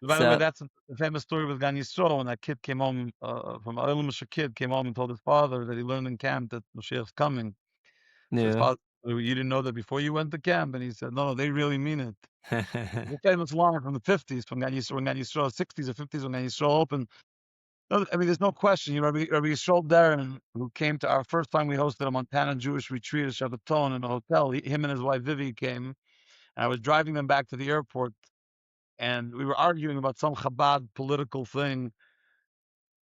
S2: By the way,
S1: So,
S2: that's a famous story with Gan Yisrael, when that kid came home, from Elimisha kid came home and told his father that he learned in camp that Mashiach's coming. So his
S1: no.
S2: father, "You didn't know that before you went to camp?" And he said, no, they really mean it. It's a famous line from the 50s, from Gan Yisrael, when Gan Yisrael, 60s or 50s, when Gan Yisrael opened. No, I mean, there's no question. Rabbi Yisrael Darren, who came to our first time we hosted a Montana Jewish retreat at Shabbaton in a hotel, him and his wife Vivi came, and I was driving them back to the airport, and we were arguing about some Chabad political thing.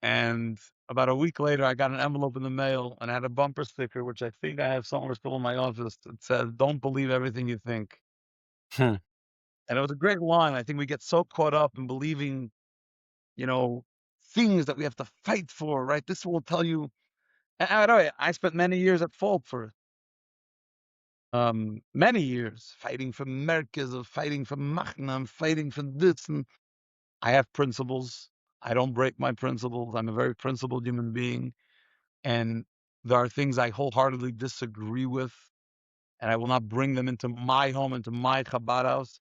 S2: And about a week later, I got an envelope in the mail and I had a bumper sticker, which I think I have somewhere still in my office. It says, "Don't believe everything you think."
S1: Hmm.
S2: And it was a great line. I think we get so caught up in believing, you know, things that we have to fight for, right? This will tell you. And by the way, I spent many years at fault for it. Many years fighting for Merkos, of fighting for Machnam, fighting for this. And I have principles. I don't break my principles. I'm a very principled human being. And there are things I wholeheartedly disagree with, and I will not bring them into my home, into my Chabad house.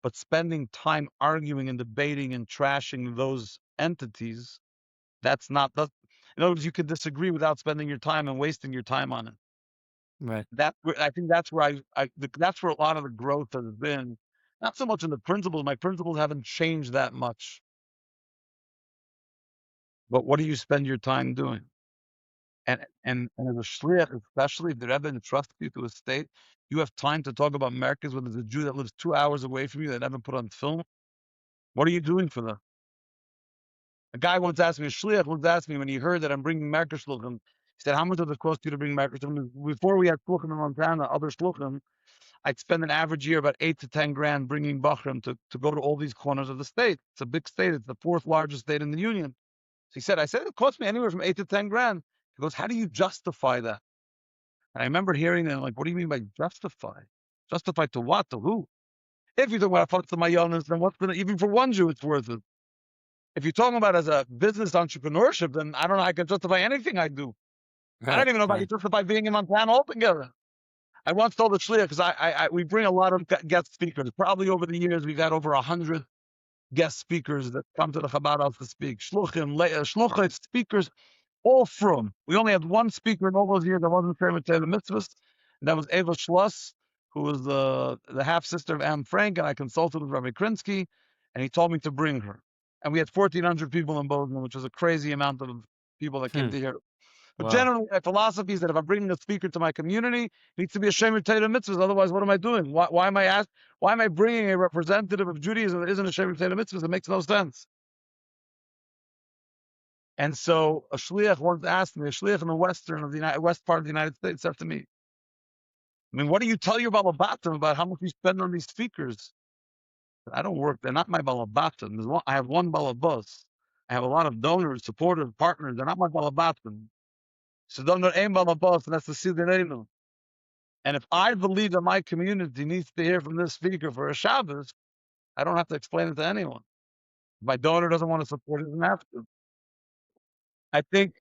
S2: But spending time arguing and debating and trashing those entities, that's not. In other words, you could disagree without spending your time and wasting your time on it.
S1: Right.
S2: I think that's where that's where a lot of the growth has been. Not so much in the principles. My principles haven't changed that much. But what do you spend your time doing? And as a shliach, especially if the Rebbe entrusts you to a state, you have time to talk about Merkos with a Jew that lives 2 hours away from you that never put on film. What are you doing for them? A guy once asked me, a shliach once asked me when he heard that I'm bringing Merkos shluchim, he said, "How much does it cost you to bring Merkos shluchim?" Before we had shluchim in Montana, other shluchim, I'd spend an average year about 8 to 10 grand bringing Bachram to go to all these corners of the state. It's a big state. It's the 4th largest state in the union. So he said, I said, it cost me anywhere from 8 to 10 grand. He goes, how do you justify that? And I remember hearing that, like, what do you mean by justify? Justify to what? To who? If you're talking about Fatsa Mayonis, then what's gonna, even for one Jew, it's worth it. If you're talking about as a business entrepreneurship, then I don't know, I can justify anything I do. I
S1: Right.
S2: don't even know if I can
S1: Right.
S2: justify being in Montana altogether. I once told the shliach, because we bring a lot of guest speakers. Probably over the years, we've had over 100 guest speakers that come to the Chabad house to speak. Shluchim, shluchim speakers, all from. We only had one speaker in all those years that wasn't fair with the mitzvahs, and that was Eva Schloss, who was the half sister of Anne Frank, and I consulted with Rabbi Krinsky, and he told me to bring her. And we had 1,400 people in Bozeman, which was a crazy amount of people that came
S1: Hmm.
S2: to hear. But
S1: Wow.
S2: generally, my philosophy is that if I'm bringing a speaker to my community, it needs to be a Shemer Torah mitzvahs. Otherwise, what am I doing? Why am I asked? Why am I bringing a representative of Judaism that isn't a Shemer Torah mitzvahs? It makes no sense. And so a shliach once asked me, a shliach in the west part of the United States, said to me, I mean, what do you tell your balabatim about how much you spend on these speakers? I don't work. They're not my balabatim. I have one balabas. I have a lot of donors, supporters, partners. They're not my balabatim. So don't know aim balabas, and that's the siddur. And if I believe that my community needs to hear from this speaker for a Shabbos, I don't have to explain it to anyone. If my donor doesn't want to support it, doesn't have to. I think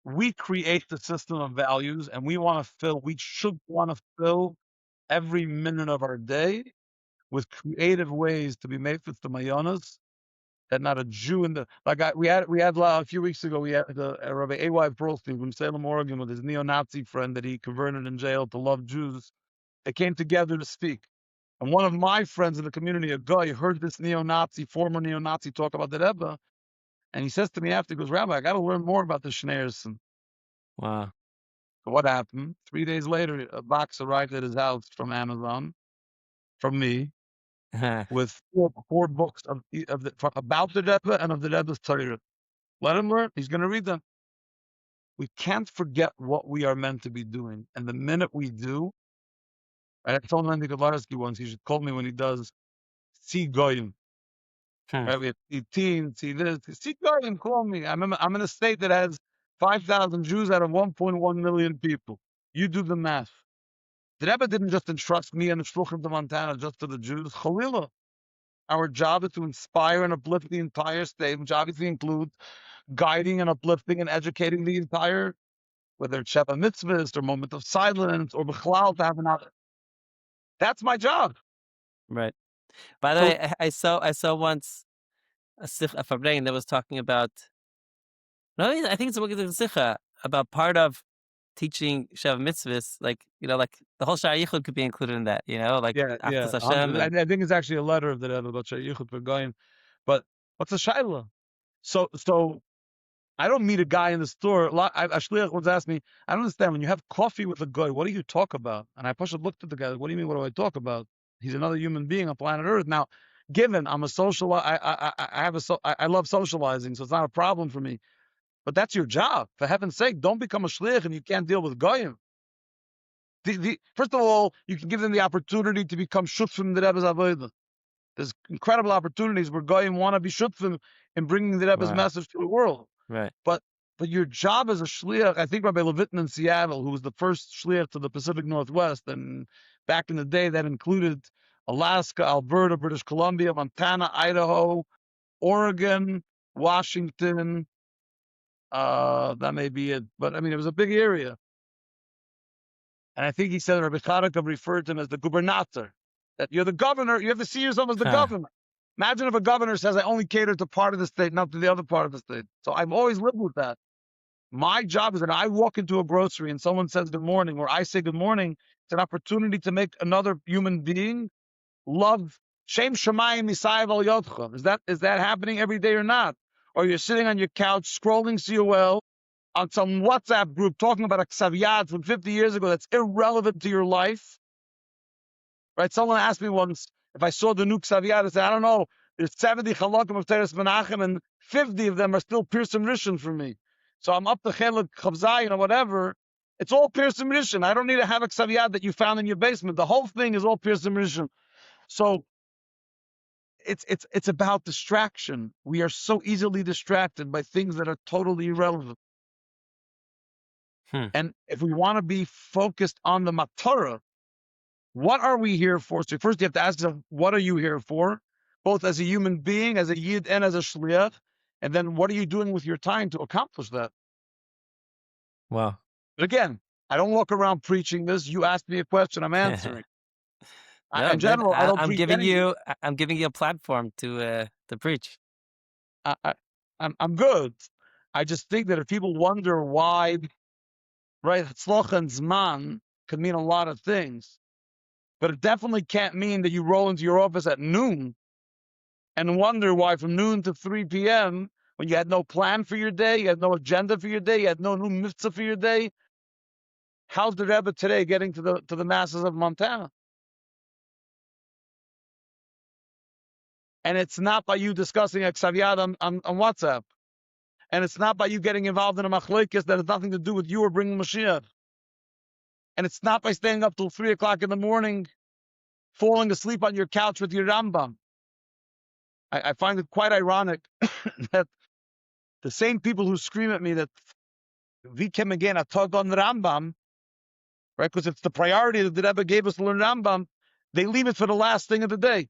S2: we create the system of values, and we should want to fill every minute of our day with creative ways to be made with the mayonas that not a Jew in the we had a few weeks ago we had the Rabbi A.Y. Pearlstein from Salem, Oregon, with his neo-Nazi friend that he converted in jail to love Jews. They came together to speak. And one of my friends in the community, a guy, heard this former neo-Nazi talk about the Rebbe, and he says to me after, he goes, Rabbi, I got to learn more about the Schneerson.
S1: Wow.
S2: So what happened? 3 days later, a box arrived at his house from Amazon, from me, with four books about the Rebbe and of the Rebbe's Torah. Let him learn. He's going to read them. We can't forget what we are meant to be doing. And the minute we do, I told Randy Kolarski once, he should call me when he does, see Goyim.
S1: Hmm.
S2: Right? We have see teens, see this, see Goyim, call me. I'm in a state that has 5,000 Jews out of 1.1 million people. You do the math. The Rebbe didn't just entrust me and the shluchim to Montana just to the Jews. Chalila. Our job is to inspire and uplift the entire state, which obviously includes guiding and uplifting and educating the entire, whether it's Sheva Mitzvahs or moment of silence or B'chlal to have another. That's my job.
S1: Right. By the
S2: So
S1: way, I saw once a Fabrein that was talking about. No, I think it's a Sikha about part of teaching Shav mitzvahs, like like the whole Sha'ar Yichud could be included in that, like
S2: yeah,
S1: Achdas Hashem and
S2: I think it's actually a letter of the Rebbe about Yichud for Goyim. But what's the shaila? So I don't meet a guy in the store. A shliach once asked me, I don't understand, when you have coffee with a guy, what do you talk about? And I looked at the guy, what do you mean, what do I talk about? He's another human being on planet Earth. Now, given I'm a social, I love socializing, so it's not a problem for me. But that's your job. For heaven's sake, don't become a shliach and you can't deal with goyim. First of all, you can give them the opportunity to become shutfim the Rebbe's avodah. There's incredible opportunities where goyim want to be shutfim in bringing the Rebbe's
S1: wow,
S2: message to the world.
S1: right.
S2: But your job as a shliach, I think Rabbi Levitin in Seattle, who was the first shliach to the Pacific Northwest, and back in the day that included Alaska, Alberta, British Columbia, Montana, Idaho, Oregon, Washington. That may be it, but I mean, it was a big area. And I think he said Rabbi Chaim referred to him as the gubernator, that you're the governor, you have to see yourself as the governor. Imagine if a governor says, I only cater to part of the state, not to the other part of the state. So I've always lived with that. My job is that I walk into a grocery and someone says good morning, or I say good morning. It's an opportunity to make another human being love. Shem Shemayim Misayev Al Yodcha. Is that happening every day or not? Or you're sitting on your couch scrolling COL on some WhatsApp group talking about a ksaviyad from 50 years ago that's irrelevant to your life. Right? Someone asked me once if I saw the new ksaviyad. I said, I don't know. There's 70 chalakim of Teres Menachem and 50 of them are still Pirsum Rishon for me. So I'm up to Chelik Chavzayin or whatever. It's all Pirsum Rishon. I don't need to have a ksaviyad that you found in your basement. The whole thing is all Pirsum Rishon. So it's about distraction. We are so easily distracted by things that are totally irrelevant. And if we want to be focused on the Matorah, what are we here for? So first you have to ask yourself, what are you here for? Both as a human being, as a Yid, and as a shliach. And then what are you doing with your time to accomplish that?
S1: Wow.
S2: But again, I don't walk around preaching this. You asked me a question, I'm answering.
S1: No,
S2: in general, I don't
S1: I'm
S2: preach
S1: giving
S2: anything.
S1: I'm giving you a platform to preach.
S2: I'm good. I just think that if people wonder why, right, tzloch and zman could mean a lot of things, but it definitely can't mean that you roll into your office at noon and wonder why from noon to 3 p.m., when you had no plan for your day, you had no agenda for your day, you had no new mitzvah for your day, how's the Rebbe today getting to the masses of Montana? And it's not by you discussing a ksaviyad on WhatsApp. And it's not by you getting involved in a machlekes that has nothing to do with you or bringing Mashiach. And it's not by staying up till 3 o'clock in the morning, falling asleep on your couch with your Rambam. I find it quite ironic that the same people who scream at me that we came again a tug on the Rambam, right? Because it's the priority that the Rebbe gave us to learn Rambam, they leave it for the last thing of the day.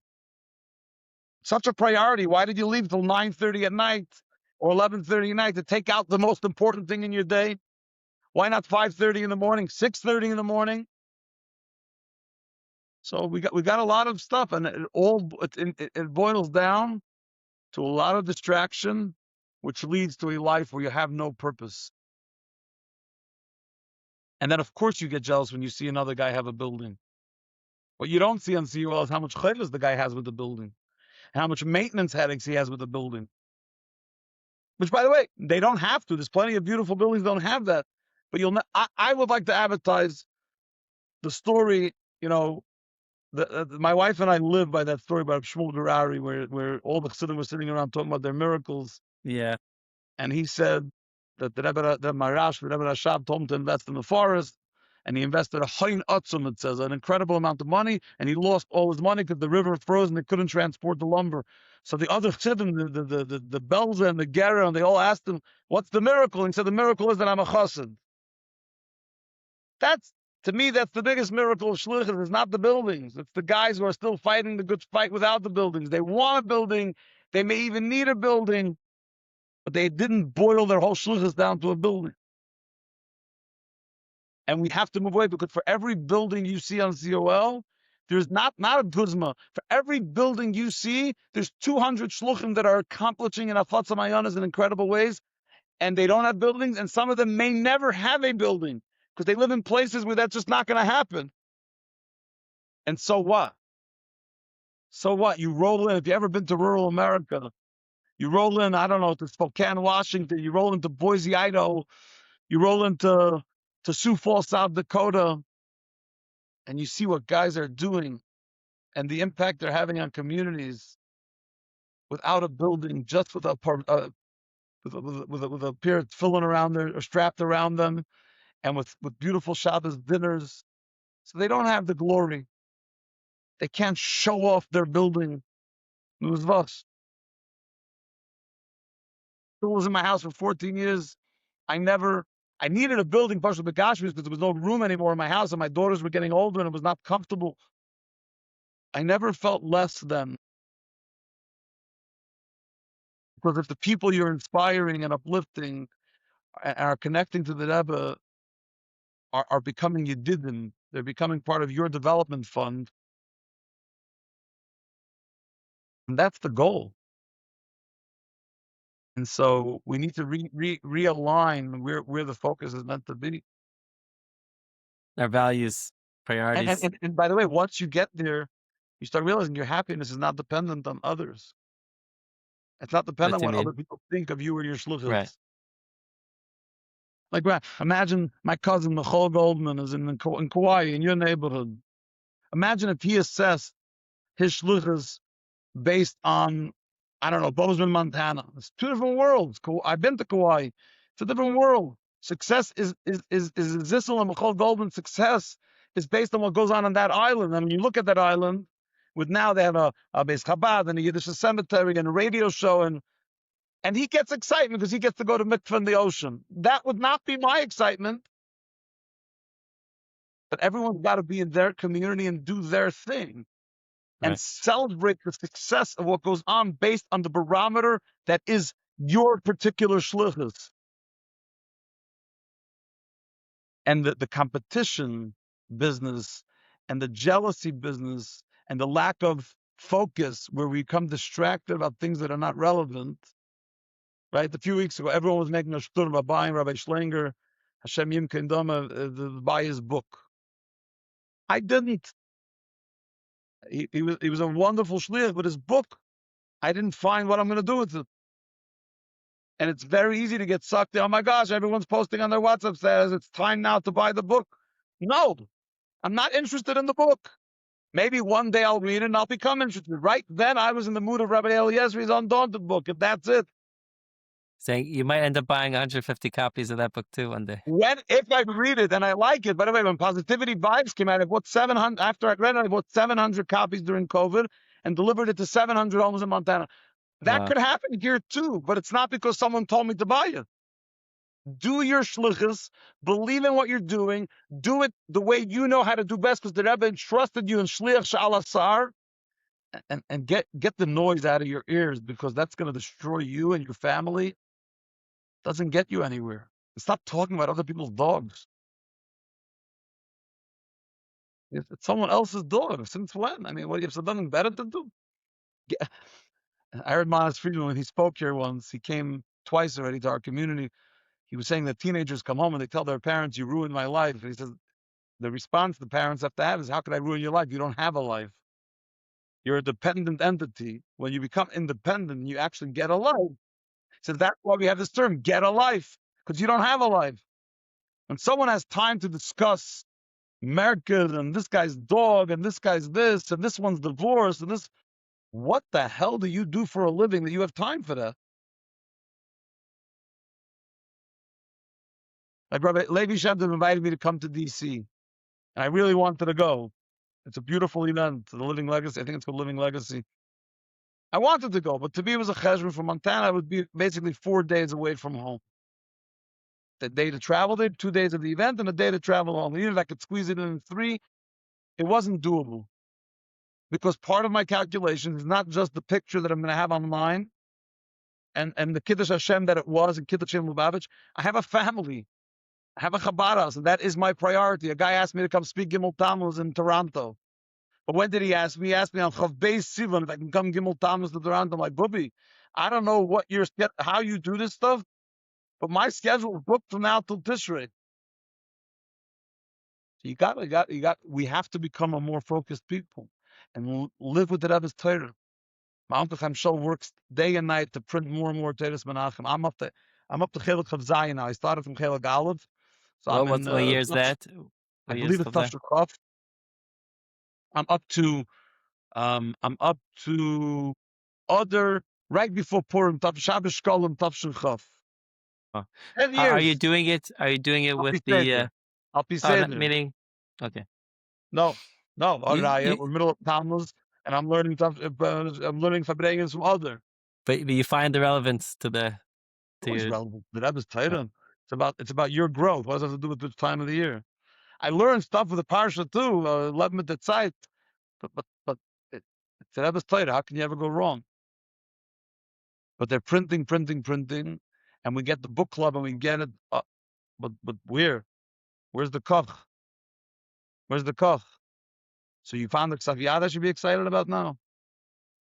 S2: Such a priority. Why did you leave till 9:30 at night or 11:30 at night to take out the most important thing in your day? Why not 5:30 in the morning, 6:30 in the morning? So we got a lot of stuff, and it boils down to a lot of distraction, which leads to a life where you have no purpose. And then, of course, you get jealous when you see another guy have a building. What you don't see on CUL is how much chaylas the guy has with the building, and how much maintenance headaches he has with the building. Which, by the way, they don't have to. There's plenty of beautiful buildings that don't have that. But I would like to advertise the story, my wife and I live by that story about Shmuel Gerari, where all the Chassidim were sitting around talking about their miracles.
S1: Yeah.
S2: And he said that the Marash, the Rebbe Rashab told him to invest in the forest. And he invested a hain atzum, it says, an incredible amount of money. And he lost all his money because the river froze and they couldn't transport the lumber. So the other Chassidim, the Belza and the Gera, and they all asked him, what's the miracle? And he said, the miracle is that I'm a chassid. To me, that's the biggest miracle of shlichus. It's not the buildings. It's the guys who are still fighting the good fight without the buildings. They want a building. They may even need a building, but they didn't boil their whole shlichus down to a building. And we have to move away, because for every building you see on COL, there's not a guzma. For every building you see, there's 200 shluchim that are accomplishing in Afatz Mayanas in incredible ways, and they don't have buildings, and some of them may never have a building because they live in places where that's just not going to happen. And so what? So what? You roll in, if you ever been to rural America, you roll in, I don't know, to Spokane, Washington, you roll into Boise, Idaho, you roll into Sioux Falls, South Dakota, and you see what guys are doing and the impact they're having on communities without a building, just with a pair of tefillin around there or strapped around them, and with beautiful Shabbos dinners. So they don't have the glory. They can't show off their building. It was us. I was in my house for 14 years. I needed a building, partially because there was no room anymore in my house, and my daughters were getting older, and it was not comfortable. I never felt less than. Because if the people you're inspiring and uplifting are connecting to the Rebbe, are becoming Yidden, they're becoming part of your development fund, and that's the goal. And so we need to realign where the focus is meant to be.
S1: Our values, priorities.
S2: And by the way, once you get there, you start realizing your happiness is not dependent on others. It's not dependent on what other people think of you or your shluchim.
S1: Right.
S2: Like, imagine my cousin Michal Goldman is in Kauai, in your neighborhood. Imagine if he assessed his shluchas based on, I don't know, Bozeman, Montana. It's two different worlds. I've been to Kauai. It's a different world. Success is Zissel and Michal Goldman's success is based on what goes on that island. And when you look at that island, with now they have a Beis Chabad and a Yiddish cemetery and a radio show, and he gets excitement because he gets to go to mikveh in the ocean. That would not be my excitement. But everyone's got to be in their community and do their thing.
S1: Right.
S2: And celebrate the success of what goes on based on the barometer that is your particular shlichus. And the competition business and the jealousy business and the lack of focus, where we become distracted about things that are not relevant. Right? A few weeks ago, everyone was making a shtur about buying Rabbi Schlenger, Hashem Yimkein Doma, to buy his book. I didn't. He was a wonderful shliach, but his book, I didn't find what I'm going to do with it. And it's very easy to get sucked in. Oh my gosh, everyone's posting on their WhatsApp says it's time now to buy the book. No, I'm not interested in the book. Maybe one day I'll read it and I'll become interested. Right then, I was in the mood of Rabbi Eliezer's Undaunted book, and that's it.
S1: Saying you might end up buying 150 copies of that book too one day.
S2: If I read it and I like it. By the way, when Positivity Vibes came out, I bought 700. After I read it, I bought 700 copies during COVID and delivered it to 700 homes in Montana. That could happen here too, but it's not because someone told me to buy it. Do your shlichus, believe in what you're doing, do it the way you know how to do best, because the Rebbe entrusted you in shliach sha'al asar, and get the noise out of your ears, because that's going to destroy you and your family. Doesn't get you anywhere. Stop talking about other people's dogs. It's someone else's dog. Since when? I mean, what, you have something better to do? I heard Manas Friedman when he spoke here once. He came twice already to our community. He was saying that teenagers come home and they tell their parents, "You ruined my life." And he says the response the parents have to have is, "How could I ruin your life? You don't have a life. You're a dependent entity. When you become independent, you actually get a life." He says that's why we have this term, "get a life," because you don't have a life. When someone has time to discuss Merkos and this guy's dog and this guy's this and this one's divorced and this, what the hell do you do for a living that you have time for that? Like Rabbi Levi Shemtov invited me to come to DC, and I really wanted to go. It's a beautiful event, the Living Legacy. I think it's called Living Legacy. I wanted to go, but to me it was a cheshbon. From Montana, I would be basically 4 days away from home. the day to travel there, 2 days of the event, and a day to travel home. Even if I could squeeze it in 3, it wasn't doable. Because part of my calculation is not just the picture that I'm going to have online and the Kiddush Hashem that it was, and Kiddush Hashem Lubavitch. I have a family. I have a Chabad, and that is my priority. A guy asked me to come speak Gimel Tammuz in Toronto. But when did he ask me? He asked me on Chav Beis Sivan if I can come Gimel Tammuz to Toronto. I'm like, Bubby, I don't know how you do this stuff, but my schedule is booked from now till Tishrei. So we have to become a more focused people and live with the Rebbe's Torah. My Uncle Chaim Shaul works day and night to print more and more Teres Menachem. I'm up to Chelik Chav Zayin now. I started from Chelik Aleph, so I'm in.
S1: What year is that?
S2: I
S1: What year is
S2: believe it's
S1: that?
S2: Tafshir Chaf. I'm up to other right before Purim, Shabbos Shkolim, Tafshir Chaf.
S1: Oh.
S2: 10 years.
S1: Are you doing it? Are you doing it with the?
S2: I'll be saying
S1: meaning. Okay.
S2: No. We're middle of Tammuz, and I'm learning Fabregas from other.
S1: But you find the relevance to the.
S2: It's relevant. The Rebbe's Torah. It's about your growth. What does it have to do with the time of the year? I learned stuff with the Parsha too. 11 at the site, but it's the Rebbe's Torah. How can you ever go wrong? But they're printing, and we get the book club and we get it. But where? Where's the koch? Where's the koch? So you found the Ksaviyada should be excited about now.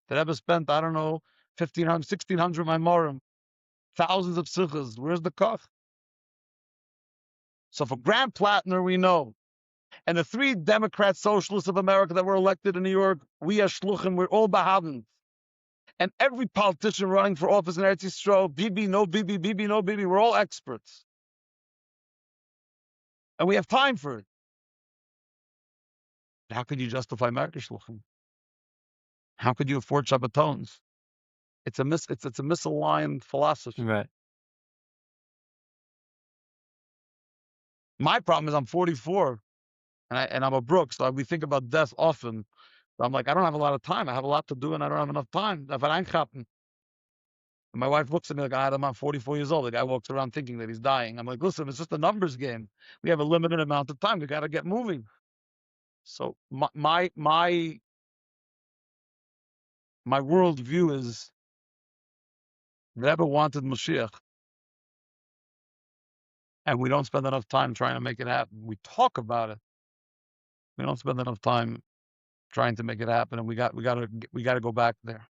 S2: The Rebbe spent, I don't know, 1,500, 1,600 Maimorim, thousands of sichas. Where's the koch? So for Grant Plattner, we know. And the 3 Democrat socialists of America that were elected in New York, we as shluchim, we're all Bahavins. And every politician running for office in Eretz Yisrael, Bibi, no Bibi, Bibi, no Bibi, we're all experts. And we have time for it. How could you justify Merkos Shlichus? How could you afford Shabbatons? It's a misaligned philosophy.
S1: Right.
S2: My problem is I'm 44, and I'm a Bruk, so we think about death often. So I'm like, I don't have a lot of time. I have a lot to do, and I don't have enough time. And my wife looks at me like I'm 44 years old. The guy walks around thinking that he's dying. I'm like, listen, it's just a numbers game. We have a limited amount of time. We got to get moving. So my worldview is Rebbe wanted Mashiach, and we don't spend enough time trying to make it happen. We talk about it. We don't spend enough time trying to make it happen, and we got to go back there.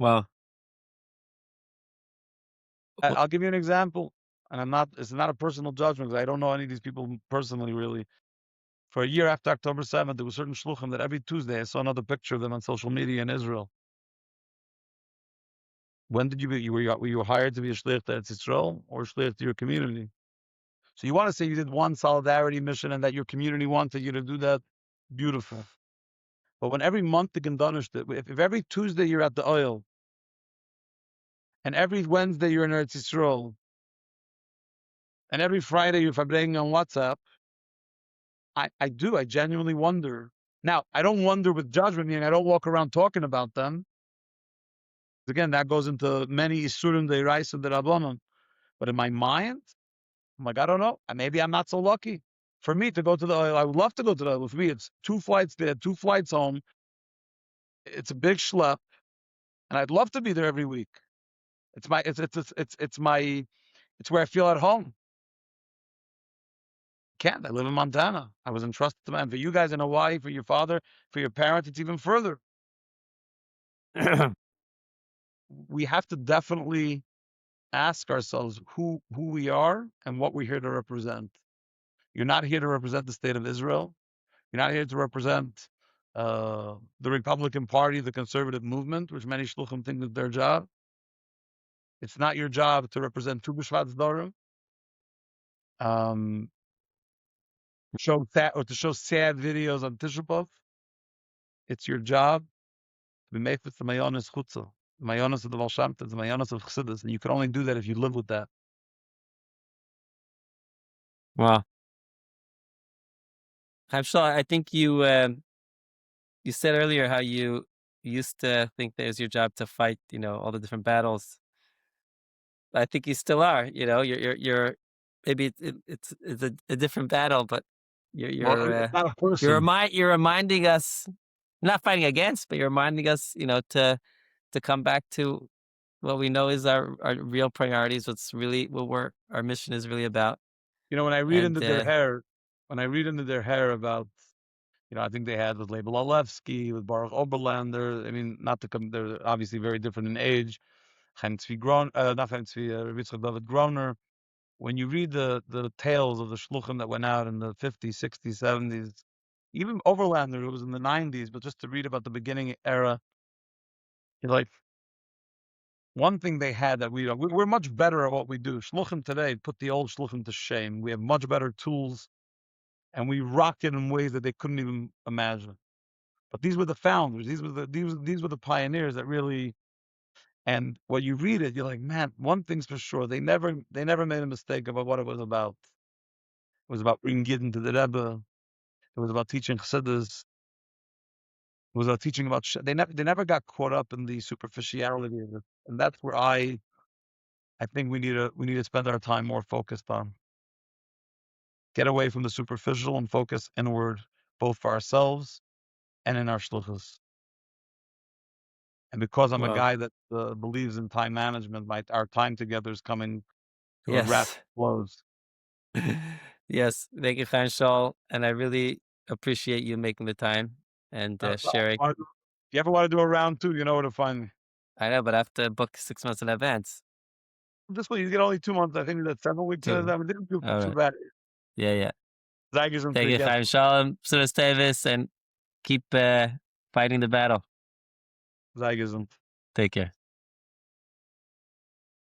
S1: Well,
S2: I'll give you an example, and it's not a personal judgment because I don't know any of these people personally, really. For a year after October 7th, there were certain shluchim that every Tuesday I saw another picture of them on social media in Israel. When did were you hired to be a shliach to Eretz Yisrael or a shliach to your community? So you want to say you did one solidarity mission and that your community wanted you to do that? Beautiful. But when every month the Gendanisht, if every Tuesday you're at the oil, and every Wednesday you're in Eretz Yisrael, and every Friday you're fabricing on WhatsApp, I genuinely wonder. Now, I don't wonder with judgment, meaning I don't walk around talking about them. Again, that goes into many Isurim, the Iraisim, the Rabbanon. But in my mind, I'm like, I don't know. Maybe I'm not so lucky. For me to go to the oil, I would love to go to the oil. For me, it's 2 flights there, 2 flights home. It's a big schlep, and I'd love to be there every week. It's where I feel at home. Can't. I live in Montana. I was entrusted to man. For you guys in Hawaii, for your father, for your parents, it's even further. We have to definitely ask ourselves who we are and what we're here to represent. You're not here to represent the state of Israel. You're not here to represent the Republican Party, the conservative movement, which many shluchim think is their job. It's not your job to represent Tu B'Shvat Zdorim. To show sad videos on Tisha B'Av. It's your job to be made with the Mayonis Chutza, the Mayonis of the Baal Shem Tov, the Mayonis of Chassidus, and you can only do that if you live with that.
S1: Wow. Chaim Shaul, I think you said earlier how you used to think that it was your job to fight, all the different battles. I think you still are. You're maybe it's a different battle, but you're
S2: Well,
S1: you're uh,
S2: it's not a person.
S1: you're reminding us, not fighting against, but you're reminding us, to come back to what we know is our real priorities. What's really our mission is really about.
S2: When I read
S1: And
S2: into their hair, about, I think they had with Label Alevsky, with Baruch Oberlander. I mean, not to come, they're obviously very different in age. Chaim Tzvi not Chaim Tzvi, Rabbi David Groner. When you read the tales of the shluchim that went out in the 50s, 60s, 70s, even Overlander, it was in the 90s, but just to read about the beginning era, you're like, one thing they had that we're much better at what we do. Shluchim today put the old shluchim to shame. We have much better tools, and we rock it in ways that they couldn't even imagine. But these were the founders. These were the pioneers that really. And when you read it, you're like, man, one thing's for sure: they never made a mistake about what it was about. It was about bringing Yidden to the Rebbe. It was about teaching chassidus. It was about teaching about. They never got caught up in the superficiality of it, and that's where I think we need to spend our time more focused on. Get away from the superficial and focus inward, both for ourselves and in our shluchus. And because I'm a
S1: well,
S2: guy that believes in time management, our time together is coming to a rapid
S1: yes,
S2: close.
S1: yes. Thank you, Chaim Shaul, and I really appreciate you making the time and sharing.
S2: If you ever want to do a round two, you know where to find me.
S1: I know, but I have to book 6 months in advance.
S2: This way, you get only 2 months. I think that's 7 weeks. I
S1: Too.
S2: didn't do
S1: All
S2: too
S1: right.
S2: bad.
S1: Yeah, yeah.
S2: Zagis and
S1: Thank
S2: three
S1: you,
S2: guests.
S1: Chaim Shalom, Sudas Davis, and keep fighting the battle.
S2: Zagis.
S1: Take care.